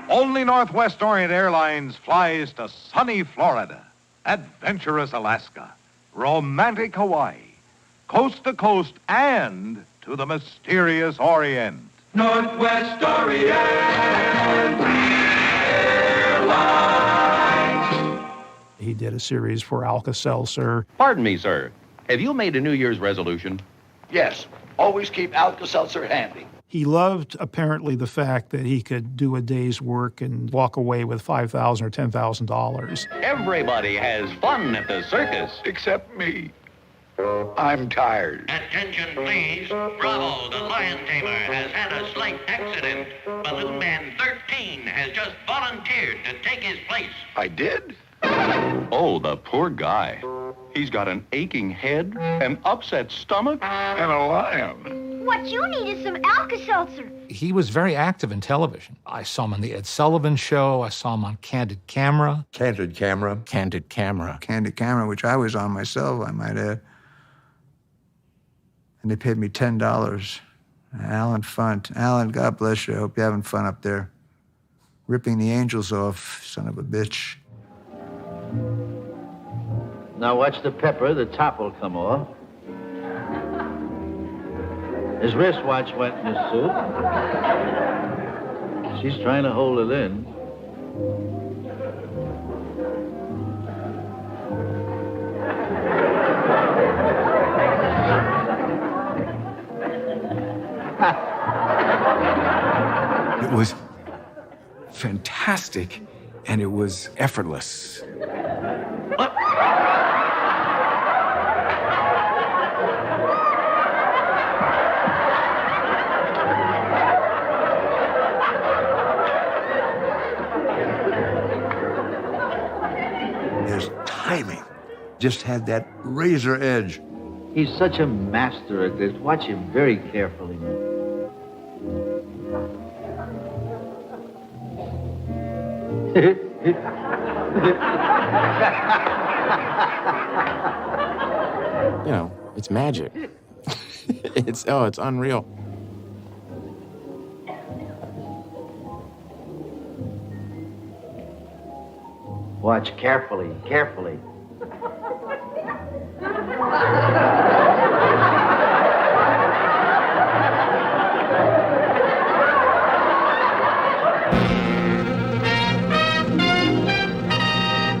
Only Northwest Orient Airlines flies to sunny Florida, adventurous Alaska, romantic Hawaii, coast to coast, and to the mysterious Orient. Northwest Orient Airlines. He did a series for Alka-Seltzer. Pardon me, sir. Have you made a New Year's resolution? Yes. Always keep Alka-Seltzer handy. He loved, apparently, the fact that he could do a day's work and walk away with $5,000 or $10,000. Everybody has fun at the circus. Except me. I'm tired. Attention, please. Bravo, the lion tamer has had a slight accident. Balloon Man 13 has just volunteered to take his place. I did? Oh, the poor guy. He's got an aching head, an upset stomach, and a lion. What you need is some Alka-Seltzer. He was very active in television. I saw him on The Ed Sullivan Show. I saw him on Candid Camera. Candid Camera. Candid Camera. Candid Camera, which I was on myself, I might add. And they paid me $10. Alan Funt. Alan, God bless you. I hope you're having fun up there. Ripping the angels off, son of a bitch. Now watch the pepper, the top will come off. His wristwatch went in his suit. She's trying to hold it in. It was fantastic, and it was effortless. His timing just had that razor edge. He's such a master at this. Watch him very carefully. You know, it's magic. it's unreal. Watch carefully, carefully.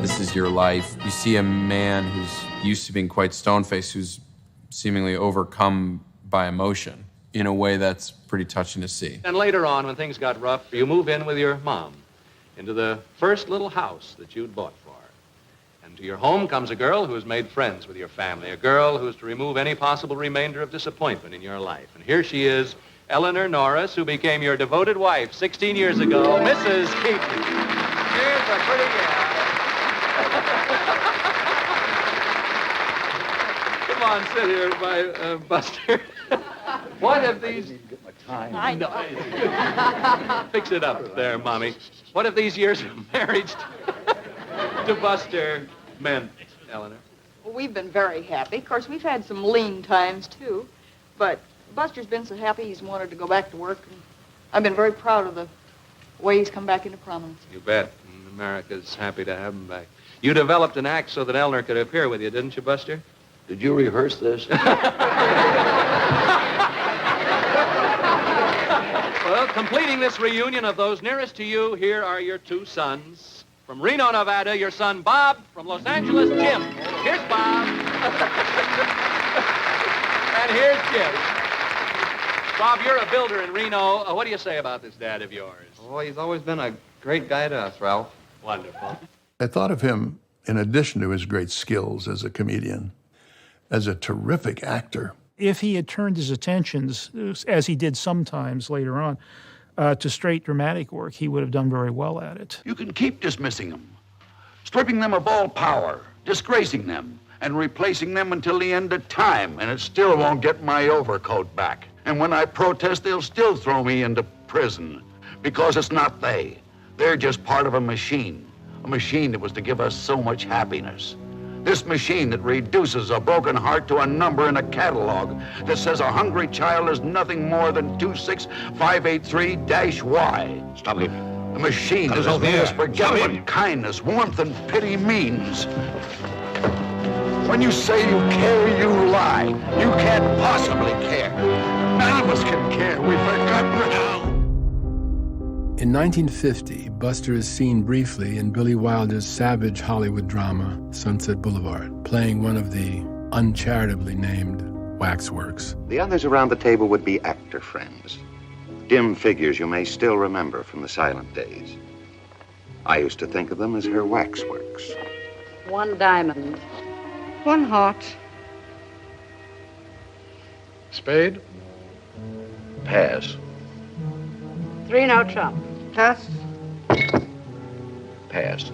This is your life. You see a man who's used to being quite stone-faced, who's seemingly overcome by emotion in a way that's pretty touching to see. And later on, when things got rough, you move in with your mom into the first little house that you'd bought for her. And to your home comes a girl who has made friends with your family, a girl who is to remove any possible remainder of disappointment in your life. And here she is, Eleanor Norris, who became your devoted wife 16 years ago, Mrs. Keaton. Here's a pretty gal. Come on, sit here, my Buster. What have these... I know. Fix it up there, Mommy. What have these years of marriage to Buster meant, Eleanor? Well, we've been very happy. Of course, we've had some lean times, too. But Buster's been so happy he's wanted to go back to work. And I've been very proud of the way he's come back into prominence. You bet. America's happy to have him back. You developed an act so that Eleanor could appear with you, didn't you, Buster? Did you rehearse this? Well, completing this reunion of those nearest to you, here are your two sons. From Reno, Nevada, your son Bob. From Los Angeles, Jim. Here's Bob. And here's Jim. Bob, you're a builder in Reno. What do you say about this dad of yours? Well, he's always been a great guy to us, Ralph. Wonderful. I thought of him, in addition to his great skills as a comedian, as a terrific actor. If he had turned his attentions, as he did sometimes later on, to straight dramatic work, he would have done very well at it. You can keep dismissing them, stripping them of all power, disgracing them, and replacing them until the end of time, and it still won't get my overcoat back. And when I protest, they'll still throw me into prison, because it's not they. They're just part of a machine that was to give us so much happiness. This machine that reduces a broken heart to a number in a catalog that says a hungry child is nothing more than 26583-Y. Stop him. The machine that has made us forget what kindness, warmth, and pity means. When you say you care, you lie. You can't possibly care. None of us can care. We've forgotten how. In 1950, Buster is seen briefly in Billy Wilder's savage Hollywood drama, Sunset Boulevard, playing one of the uncharitably named waxworks. The others around the table would be actor friends, dim figures you may still remember from the silent days. I used to think of them as her waxworks. One diamond. One heart. Spade? Pass. 3 no trump. Pass. Pass.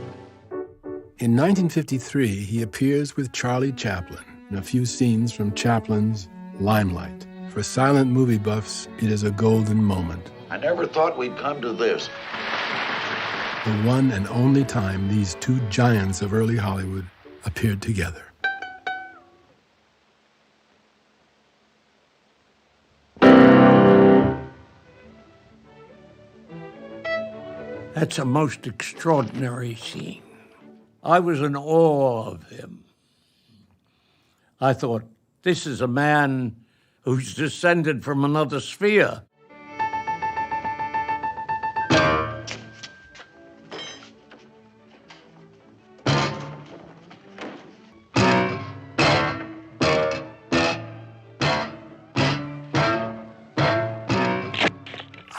In 1953, he appears with Charlie Chaplin in a few scenes from Chaplin's Limelight. For silent movie buffs, it is a golden moment. I never thought we'd come to this. The one and only time these two giants of early Hollywood appeared together. That's a most extraordinary scene. I was in awe of him. I thought, this is a man who's descended from another sphere.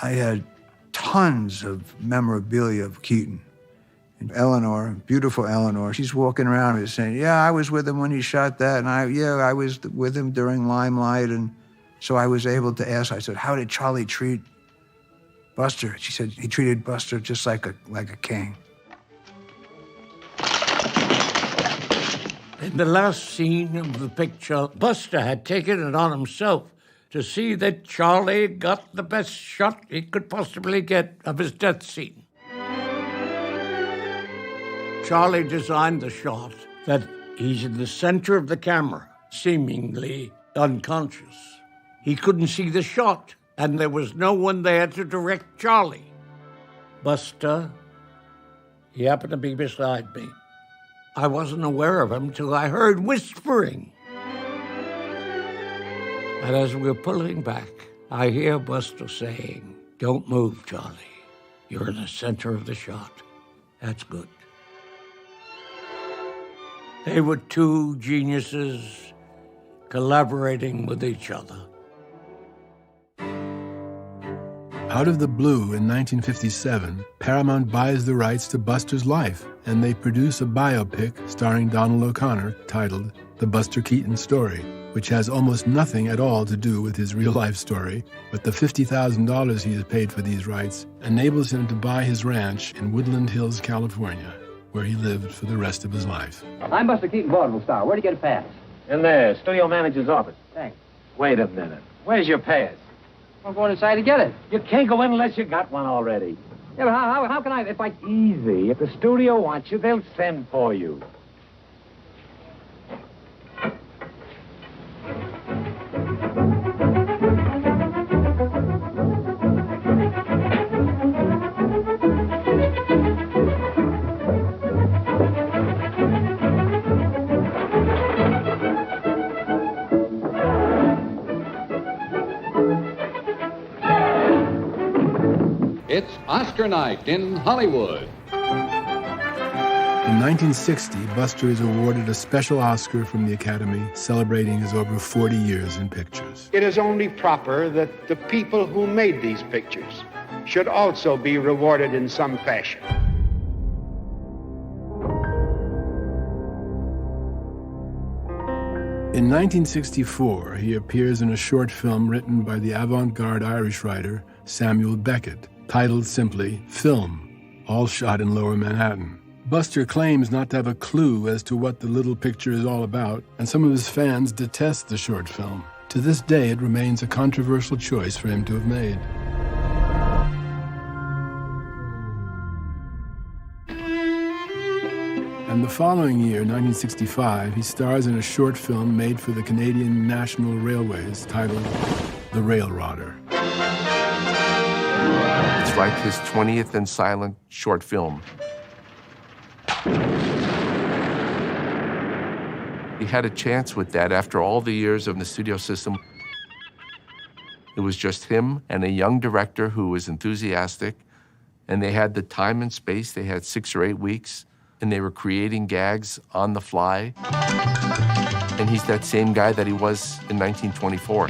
I had tons of memorabilia of Keaton. And Eleanor, beautiful Eleanor, she's walking around and saying, yeah, I was with him when he shot that, and I was with him during Limelight. And so I was able to ask, I said, how did Charlie treat Buster? She said, he treated Buster just like a king. In the last scene of the picture, Buster had taken it on himself to see that Charlie got the best shot he could possibly get of his death scene. Charlie designed the shot that he's in the center of the camera, seemingly unconscious. He couldn't see the shot, and there was no one there to direct Charlie. Buster, he happened to be beside me. I wasn't aware of him till I heard whispering. And as we were pulling back, I hear Buster saying, don't move, Charlie. You're in the center of the shot. That's good. They were two geniuses collaborating with each other. Out of the blue in 1957, Paramount buys the rights to Buster's life, and they produce a biopic starring Donald O'Connor titled The Buster Keaton Story, which has almost nothing at all to do with his real-life story, but the $50,000 he has paid for these rights enables him to buy his ranch in Woodland Hills, California, where he lived for the rest of his life. I'm Buster Keaton, vaudeville star. Where'd you get a pass? In there, studio manager's office. Thanks. Wait a minute. Where's your pass? I'm going inside to get it. You can't go in unless you got one already. Yeah, but how can I, if I... Easy. If the studio wants you, they'll send for you. It's Oscar night in Hollywood. In 1960, Buster is awarded a special Oscar from the Academy, celebrating his over 40 years in pictures. It is only proper that the people who made these pictures should also be rewarded in some fashion. In 1964, he appears in a short film written by the avant-garde Irish writer Samuel Beckett, titled simply Film, all shot in Lower Manhattan. Buster claims not to have a clue as to what the little picture is all about, and some of his fans detest the short film. To this day, it remains a controversial choice for him to have made. And the following year, 1965, he stars in a short film made for the Canadian National Railways titled The Railrodder. It's like his 20th and silent short film. He had a chance with that after all the years of the studio system. It was just him and a young director who was enthusiastic, and they had the time and space. They had 6 or 8 weeks, and they were creating gags on the fly. And he's that same guy that he was in 1924.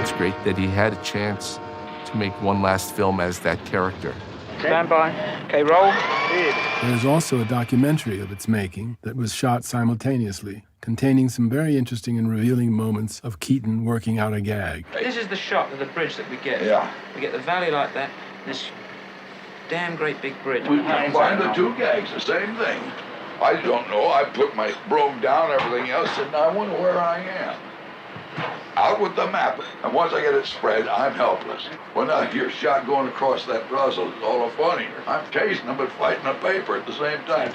It's great that he had a chance to make one last film as that character. Stand by. Okay, roll. There's also a documentary of its making that was shot simultaneously, containing some very interesting and revealing moments of Keaton working out a gag. This is the shot of the bridge that we get. Yeah. We get the valley like that, this damn great big bridge. We combine the two gags, the same thing. I don't know. I put my broom down, everything else, and I wonder where I am. Out with the map, and once I get it spread, I'm helpless. When I hear shot going across that Brussels, it's all funnier. I'm chasing them but fighting a paper at the same time.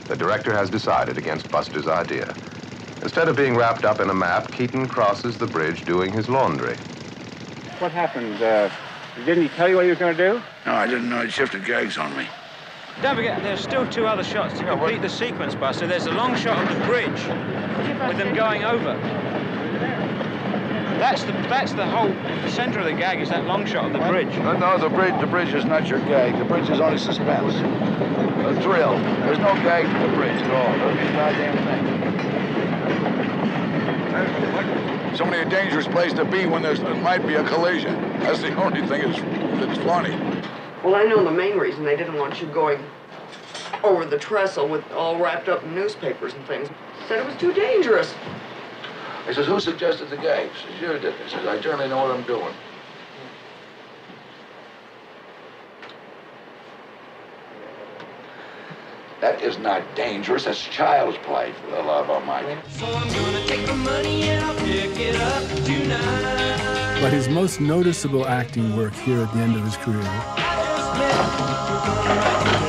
The director has decided against Buster's idea. Instead of being wrapped up in a map, Keaton crosses the bridge doing his laundry. What happened Didn't he tell you what he was going to do? No, I didn't know he'd shifted gags on me. Don't forget, there's still 2 other shots to complete the sequence, Buster. There's a long shot of the bridge with them going over. That's the whole center of the gag, is that long shot of the bridge. No, the bridge is not your gag. The bridge is only suspense. A thrill. There's no gag to the bridge at all. Doesn't mean a goddamn thing. So many a dangerous place to be when there might be a collision. That's the only thing that's funny. Well, I know the main reason they didn't want you going over the trestle with all wrapped up in newspapers and things. Said it was too dangerous. He says, who suggested the gags? He says, you did. He says, I generally know what I'm doing. That is not dangerous. That's child's play, for the love of Almighty. So I'm gonna take the money and I'll pick it up tonight. But his most noticeable acting work here at the end of his career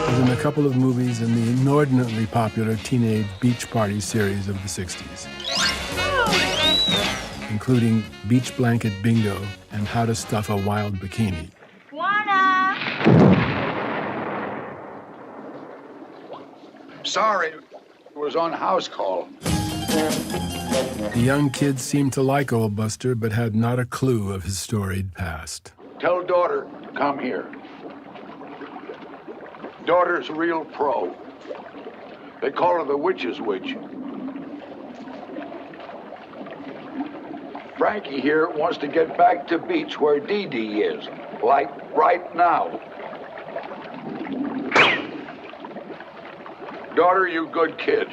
was in a couple of movies in the inordinately popular teenage beach party series of the 60s, including Beach Blanket Bingo and How to Stuff a Wild Bikini. Sorry, it was on house call. The young kids seemed to like old Buster, but had not a clue of his storied past. Tell daughter to come here. Daughter's a real pro. They call her the witch's witch. Frankie here wants to get back to beach where Dee Dee is, like right now. Daughter, you good kid.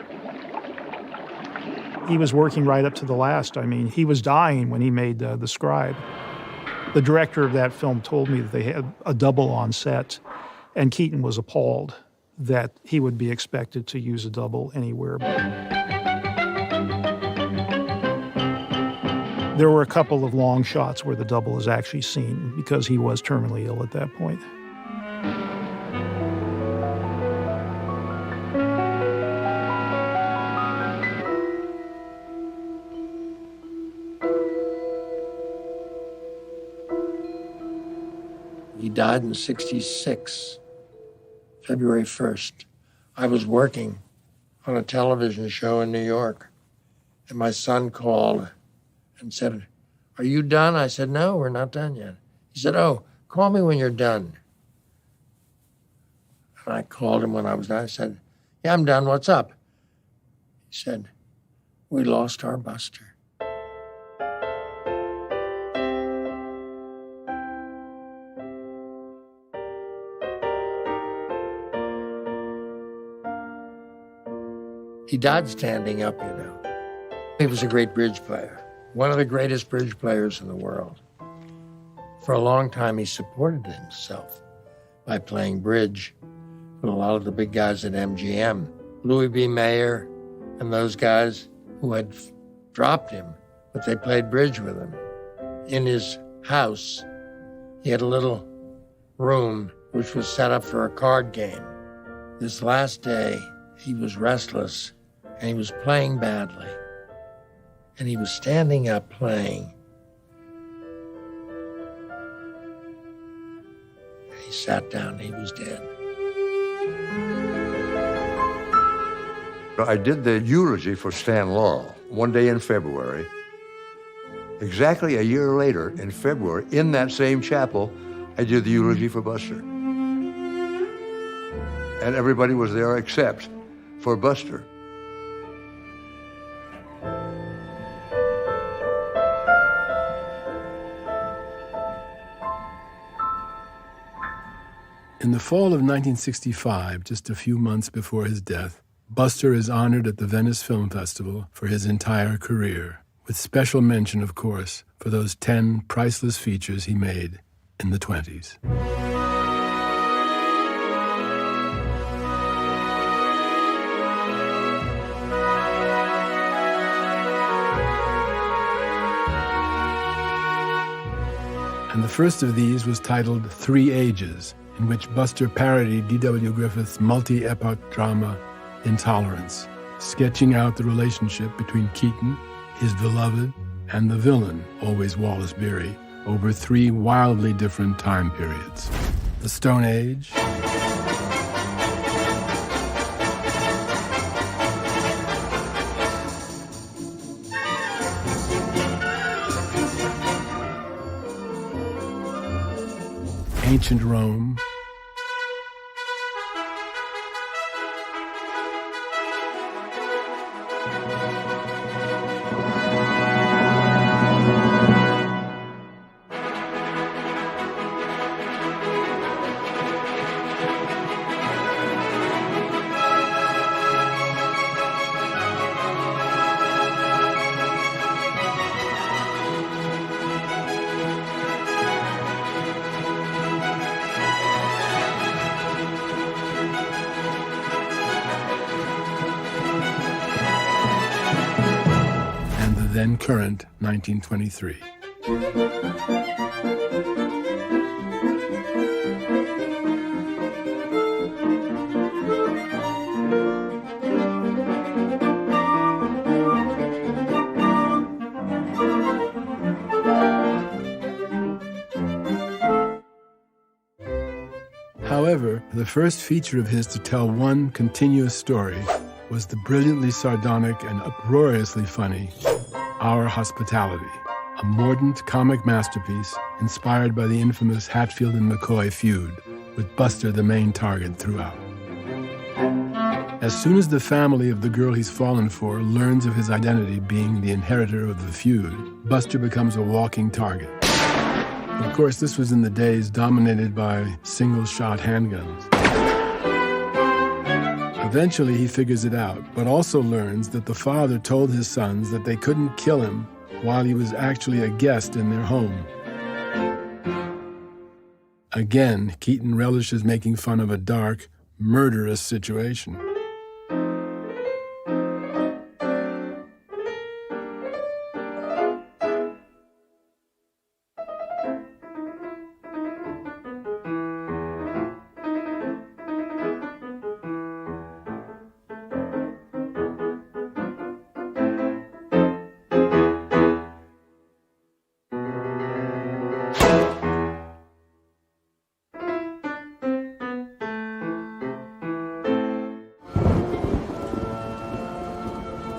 He was working right up to the last. I mean, he was dying when he made The Scribe. The director of that film told me that they had a double on set, and Keaton was appalled that he would be expected to use a double anywhere. There were a couple of long shots where the double is actually seen because he was terminally ill at that point. He died in '66, February 1st. I was working on a television show in New York, and my son called and said, "Are you done?" I said, "No, we're not done yet." He said, "Oh, call me when you're done." And I called him when I was done. I said, "Yeah, I'm done. What's up?" He said, "We lost our Buster." He died standing up, you know. He was a great bridge player, one of the greatest bridge players in the world. For a long time, he supported himself by playing bridge with a lot of the big guys at MGM. Louis B. Mayer and those guys who had dropped him, but they played bridge with him. In his house, he had a little room which was set up for a card game. This last day, he was restless, and he was playing badly. And he was standing up playing. He sat down, and he was dead. I did the eulogy for Stan Laurel one day in February. Exactly a year later, in February, in that same chapel, I did the eulogy for Buster. And everybody was there except for Buster. In the fall of 1965, just a few months before his death, Buster is honored at the Venice Film Festival for his entire career, with special mention, of course, for those 10 priceless features he made in the 20s. And the first of these was titled 3 Ages, in which Buster parodied D.W. Griffith's multi-epoch drama, Intolerance, sketching out the relationship between Keaton, his beloved, and the villain, always Wallace Beery, over 3 wildly different time periods: the Stone Age, ancient Rome, and the then current 1923. However, the first feature of his to tell one continuous story was the brilliantly sardonic and uproariously funny Our Hospitality, a mordant comic masterpiece inspired by the infamous Hatfield and McCoy feud, with Buster the main target throughout. As soon as the family of the girl he's fallen for learns of his identity being the inheritor of the feud, Buster becomes a walking target. Of course, this was in the days dominated by single-shot handguns. Eventually, he figures it out, but also learns that the father told his sons that they couldn't kill him while he was actually a guest in their home. Again, Keaton relishes making fun of a dark, murderous situation.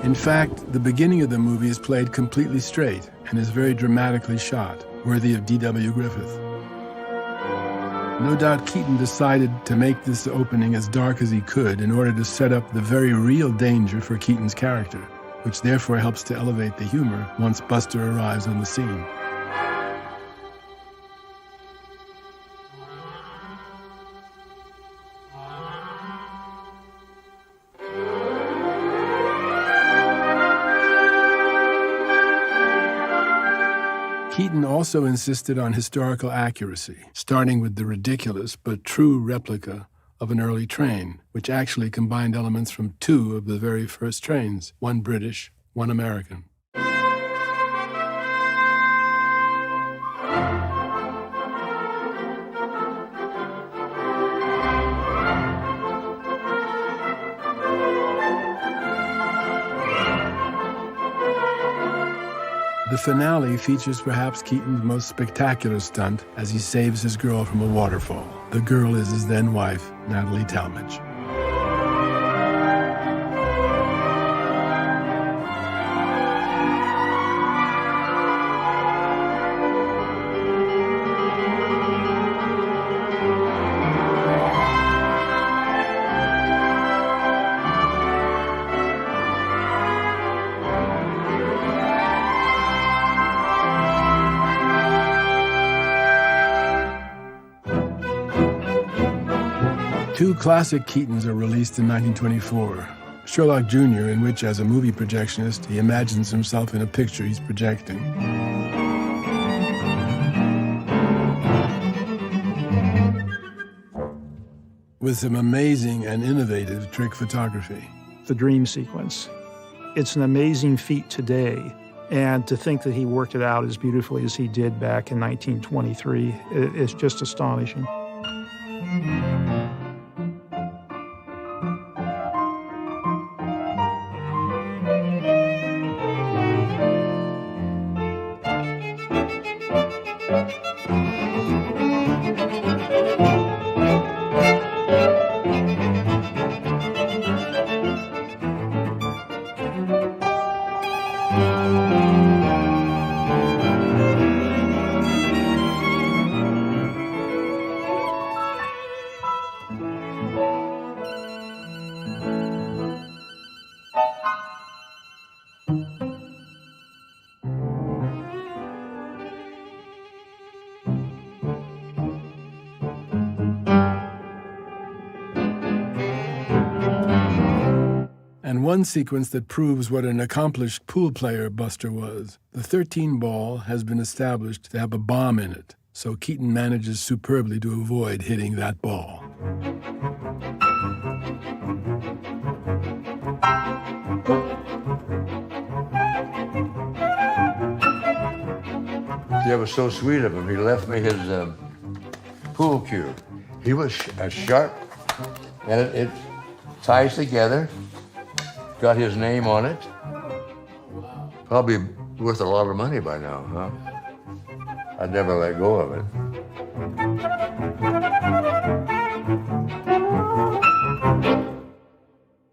In fact, the beginning of the movie is played completely straight and is very dramatically shot, worthy of D.W. Griffith. No doubt Keaton decided to make this opening as dark as he could in order to set up the very real danger for Keaton's character, which therefore helps to elevate the humor once Buster arrives on the scene. Keaton also insisted on historical accuracy, starting with the ridiculous but true replica of an early train, which actually combined elements from 2 of the very first trains, one British, one American. The finale features perhaps Keaton's most spectacular stunt as he saves his girl from a waterfall. The girl is his then wife, Natalie Talmadge. Two classic Keatons are released in 1924. Sherlock Jr., in which, as a movie projectionist, he imagines himself in a picture he's projecting. With some amazing and innovative trick photography. The dream sequence. It's an amazing feat today. And to think that he worked it out as beautifully as he did back in 1923, it's just astonishing. And one sequence that proves what an accomplished pool player Buster was. The 13 ball has been established to have a bomb in it, so Keaton manages superbly to avoid hitting that ball. That was so sweet of him. He left me his pool cue. He was as sharp, and it ties together. Got his name on it. Probably worth a lot of money by now, huh? I'd never let go of it.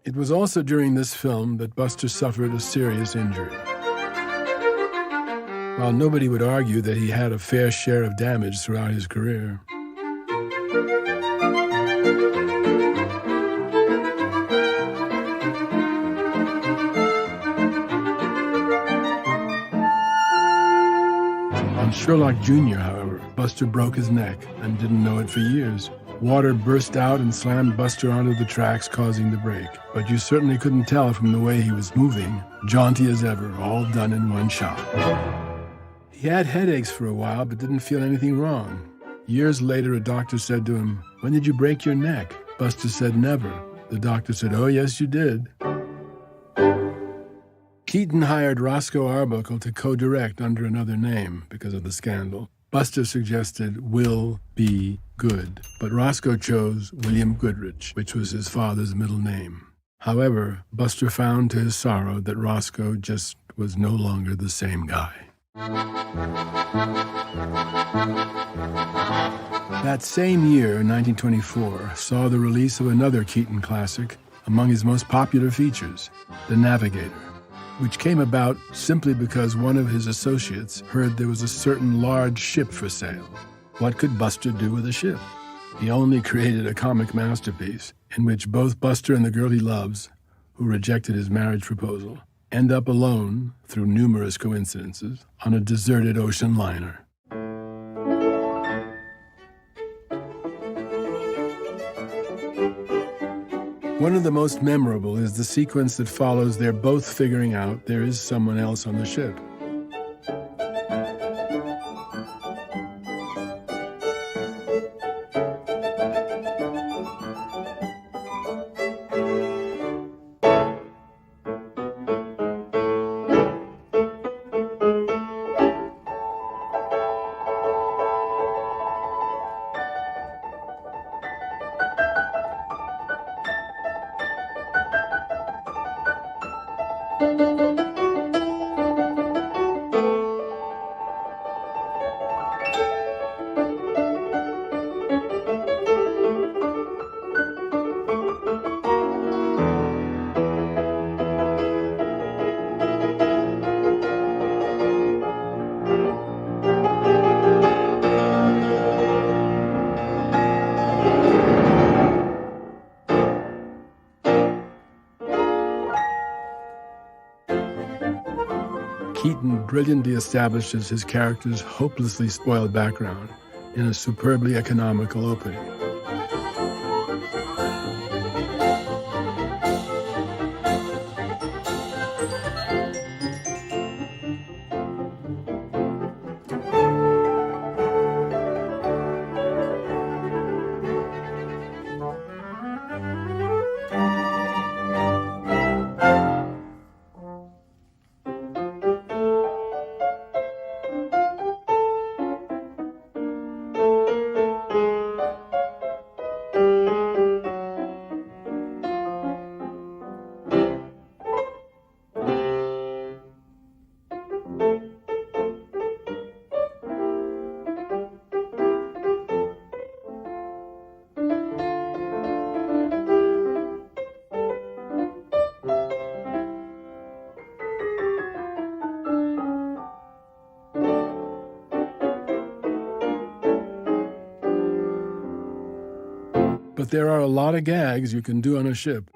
It was also during this film that Buster suffered a serious injury. While nobody would argue that he had a fair share of damage throughout his career. On Sherlock Jr., however, Buster broke his neck and didn't know it for years. Water burst out and slammed Buster onto the tracks, causing the break. But you certainly couldn't tell from the way he was moving, jaunty as ever, all done in one shot. He had headaches for a while, but didn't feel anything wrong. Years later, a doctor said to him, "When did you break your neck?" Buster said, "Never." The doctor said, "Oh, yes, you did." Keaton hired Roscoe Arbuckle to co-direct under another name because of the scandal. Buster suggested Will Be Good, but Roscoe chose William Goodrich, which was his father's middle name. However, Buster found to his sorrow that Roscoe just was no longer the same guy. That same year, 1924, saw the release of another Keaton classic among his most popular features, The Navigator, which came about simply because one of his associates heard there was a certain large ship for sale. What could Buster do with a ship? He only created a comic masterpiece in which both Buster and the girl he loves, who rejected his marriage proposal, end up alone, through numerous coincidences, on a deserted ocean liner. One of the most memorable is the sequence that follows their both figuring out there is someone else on the ship. Keaton brilliantly establishes his character's hopelessly spoiled background in a superbly economical opening. there are a lot of gags you can do on a ship.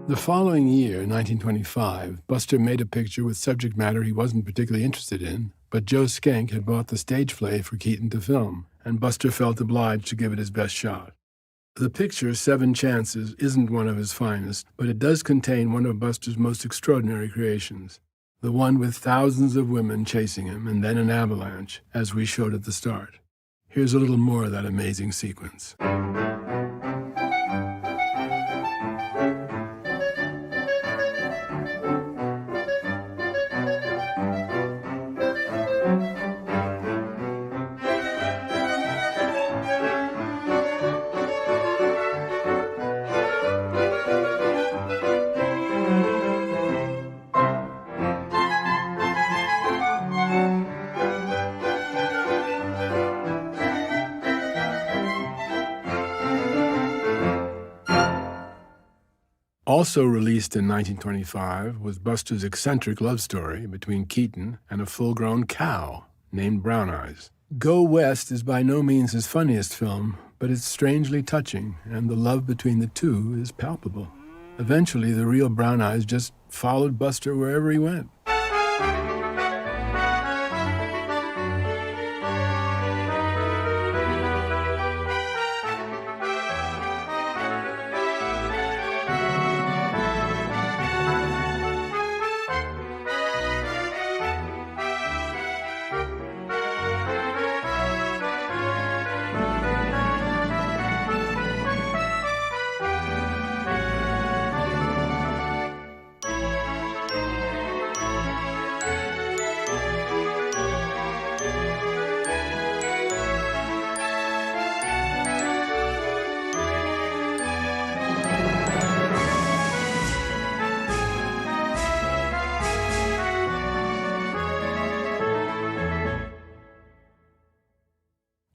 The following year, 1925, Buster made a picture with subject matter he wasn't particularly interested in, but Joe Schenck had bought the stage play for Keaton to film, and Buster felt obliged to give it his best shot. The picture, 7 Chances, isn't one of his finest, but it does contain one of Buster's most extraordinary creations, the one with thousands of women chasing him and then an avalanche, as we showed at the start. Here's a little more of that amazing sequence. Also released in 1925 was Buster's eccentric love story between Keaton and a full-grown cow named Brown Eyes. Go West is by no means his funniest film, but it's strangely touching, and the love between the two is palpable. Eventually, the real Brown Eyes just followed Buster wherever he went.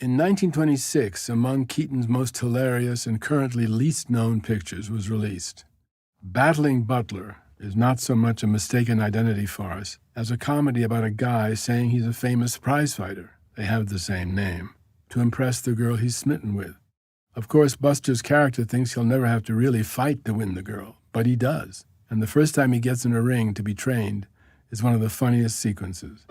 In 1926, among Keaton's most hilarious and currently least known pictures was released. Battling Butler is not so much a mistaken identity farce as a comedy about a guy saying he's a famous prizefighter, they have the same name, to impress the girl he's smitten with. Of course, Buster's character thinks he'll never have to really fight to win the girl, but he does, and the first time he gets in a ring to be trained is one of the funniest sequences.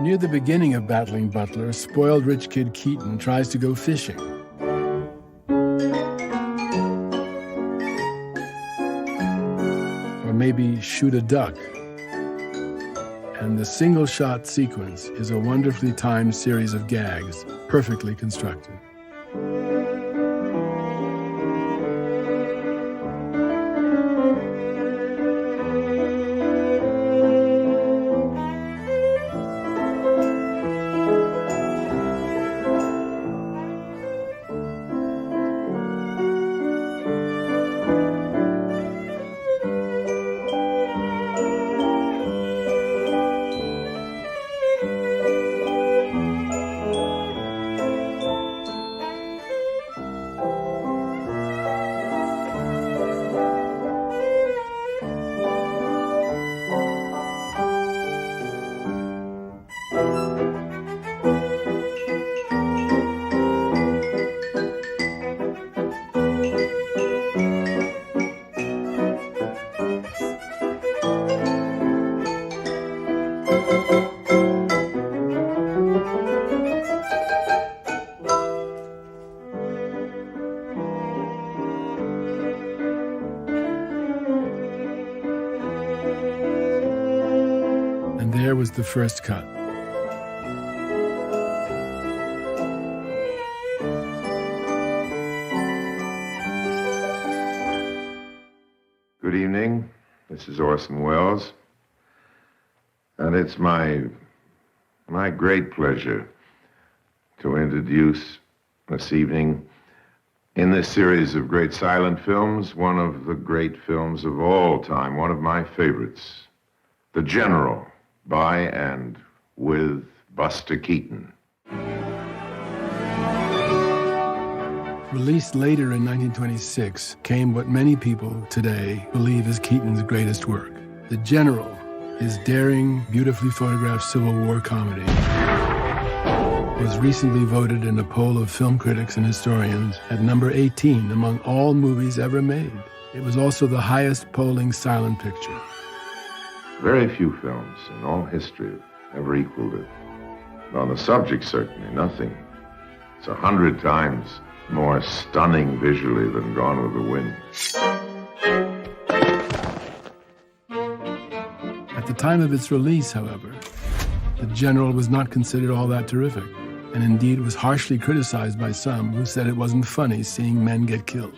Near the beginning of Battling Butler, spoiled rich kid Keaton tries to go fishing. Or maybe shoot a duck. And the single-shot sequence is a wonderfully timed series of gags, perfectly constructed. And there was the first cut. Good evening. This is Orson Welles. And it's my great pleasure to introduce this evening, in this series of great silent films, one of the great films of all time, one of my favorites, The General, by and with Buster Keaton. Released later in 1926 came what many people today believe is Keaton's greatest work. The General, his daring, beautifully photographed Civil War comedy, was recently voted in a poll of film critics and historians at number 18 among all movies ever made. It was also the highest polling silent picture. Very few films in all history have ever equaled it. On the subject, certainly, nothing. It's 100 times more stunning visually than Gone with the Wind. At the time of its release, however, The General was not considered all that terrific, and indeed was harshly criticized by some who said it wasn't funny seeing men get killed.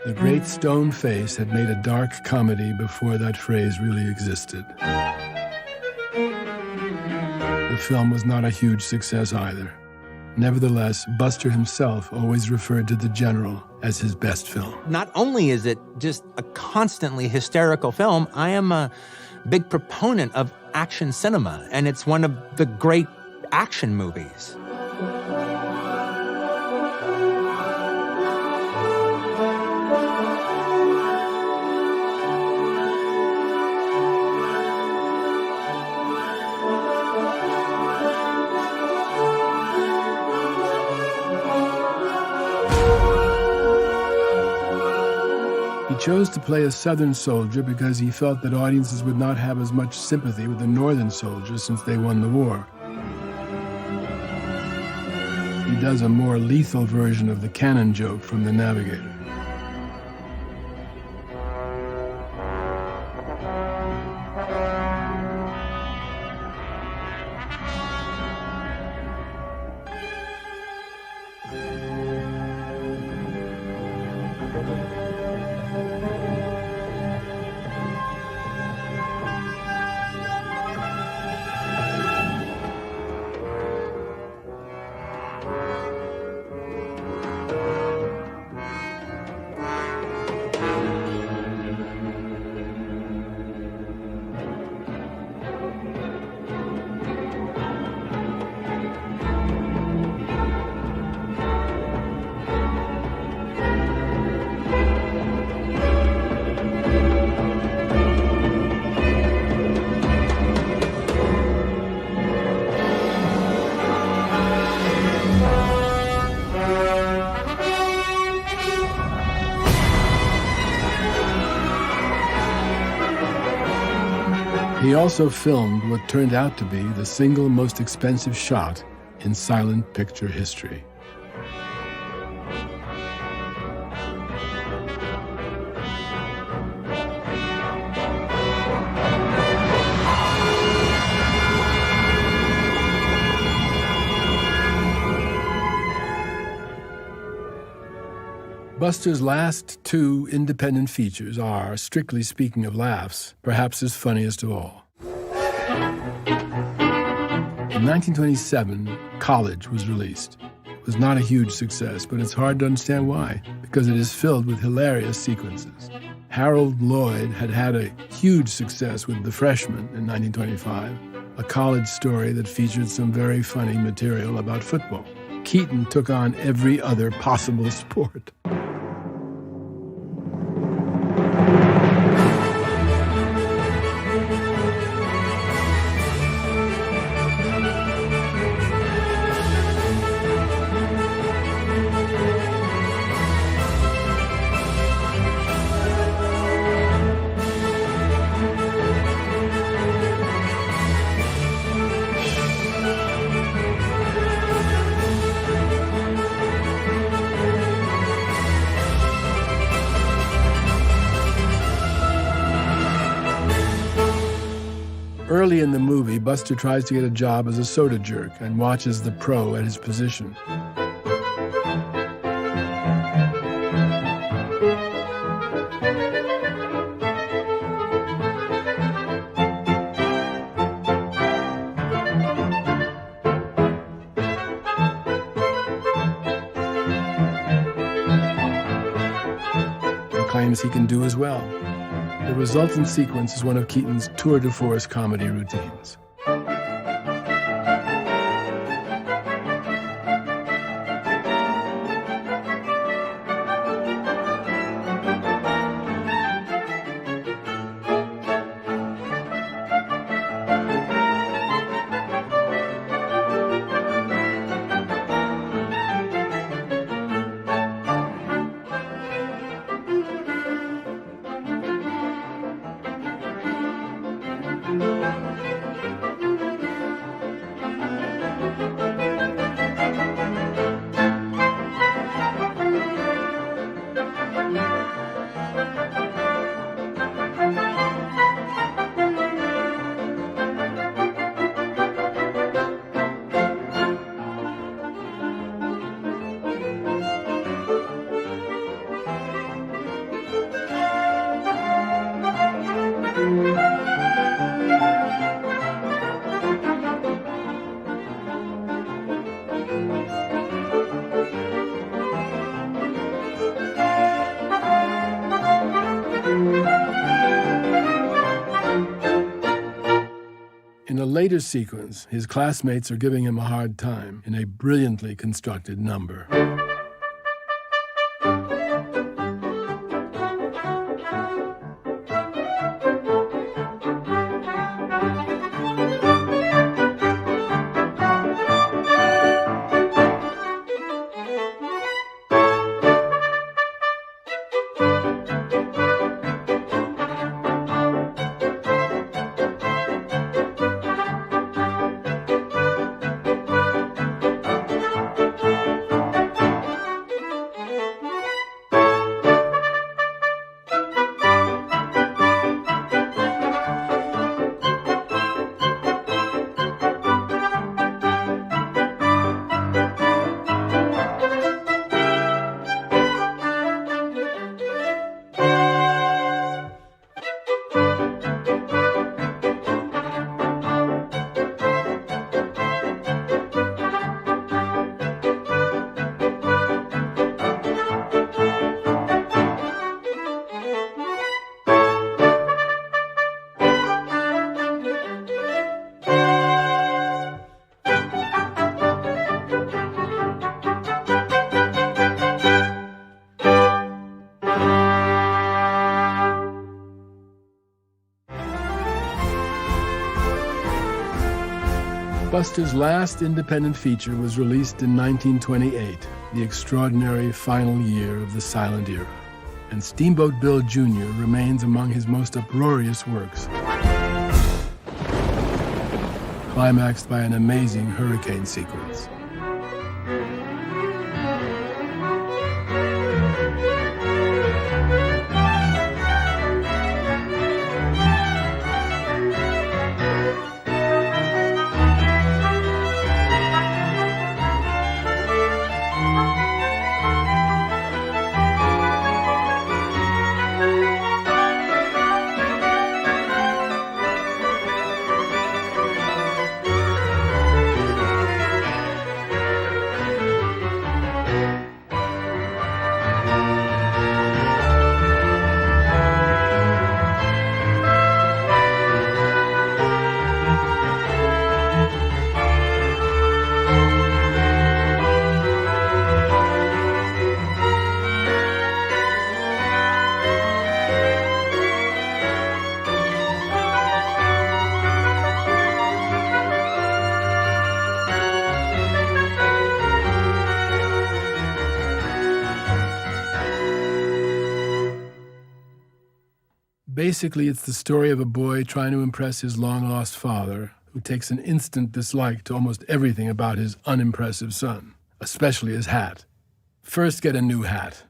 The great stone face had made a dark comedy before that phrase really existed. The film was not a huge success either. Nevertheless, Buster himself always referred to The General as his best film. Not only is it just a constantly hysterical film, I am a big proponent of action cinema, and it's one of the great action movies. He chose to play a Southern soldier because he felt that audiences would not have as much sympathy with the Northern soldiers since they won the war. He does a more lethal version of the cannon joke from The Navigator. He also filmed what turned out to be the single most expensive shot in silent picture history. Buster's last two independent features are, strictly speaking of laughs, perhaps his funniest of all. In 1927, College was released. It was not a huge success, but it's hard to understand why, because it is filled with hilarious sequences. Harold Lloyd had had a huge success with The Freshman in 1925, a college story that featured some very funny material about football. Keaton took on every other possible sport. Early in the movie, Buster tries to get a job as a soda jerk and watches the pro at his position. And claims he can do as well. The resultant sequence is one of Keaton's tour de force comedy routines. In a later sequence, his classmates are giving him a hard time in a brilliantly constructed number. Buster's last independent feature was released in 1928, the extraordinary final year of the silent era, and Steamboat Bill Jr. remains among his most uproarious works. climaxed by an amazing hurricane sequence. Basically, it's the story of a boy trying to impress his long-lost father, who takes an instant dislike to almost everything about his unimpressive son, especially his hat. First, get a new hat.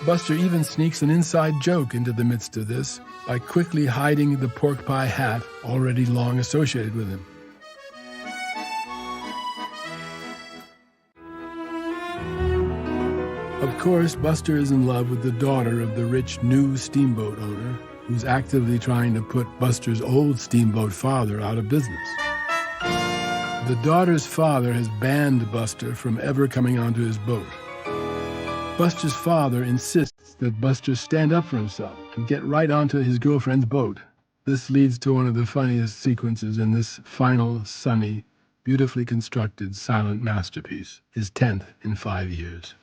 Buster even sneaks an inside joke into the midst of this by quickly hiding the pork pie hat already long associated with him. Of course, Buster is in love with the daughter of the rich new steamboat owner, who's actively trying to put Buster's old steamboat father out of business. The daughter's father has banned Buster from ever coming onto his boat. Buster's father insists that Buster stand up for himself and get right onto his girlfriend's boat. This leads to one of the funniest sequences in this final, sunny, beautifully constructed silent masterpiece, his 10th in 5 years.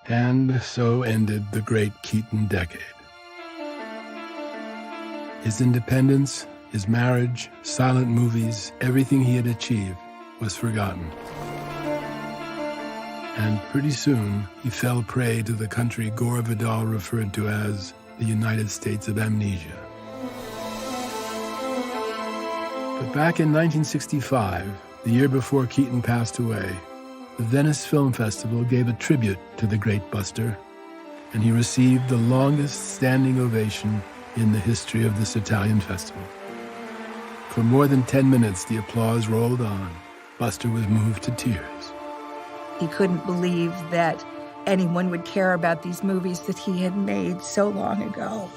And so ended the great Keaton decade. His independence, his marriage, silent movies, everything he had achieved was forgotten. And pretty soon, he fell prey to the country Gore Vidal referred to as the United States of Amnesia. But back in 1965, the year before Keaton passed away, the Venice Film Festival gave a tribute to the great Buster, and he received the longest standing ovation in the history of this Italian festival. For more than 10 minutes, the applause rolled on. Buster was moved to tears. He couldn't believe that anyone would care about these movies that he had made so long ago.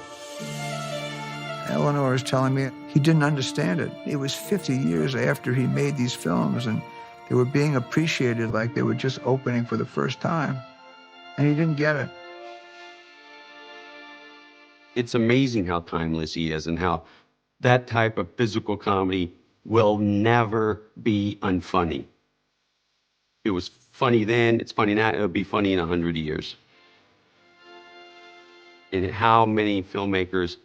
Eleanor was telling me he didn't understand it. It was 50 years after he made these films, and they were being appreciated like they were just opening for the first time. And he didn't get it. It's amazing how timeless he is and how that type of physical comedy will never be unfunny. It was funny then, it's funny now, it'll be funny in 100 years. And how many filmmakers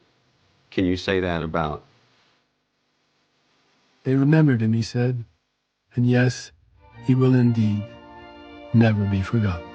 can you say that about? They remembered him, he said, and yes, he will indeed never be forgotten.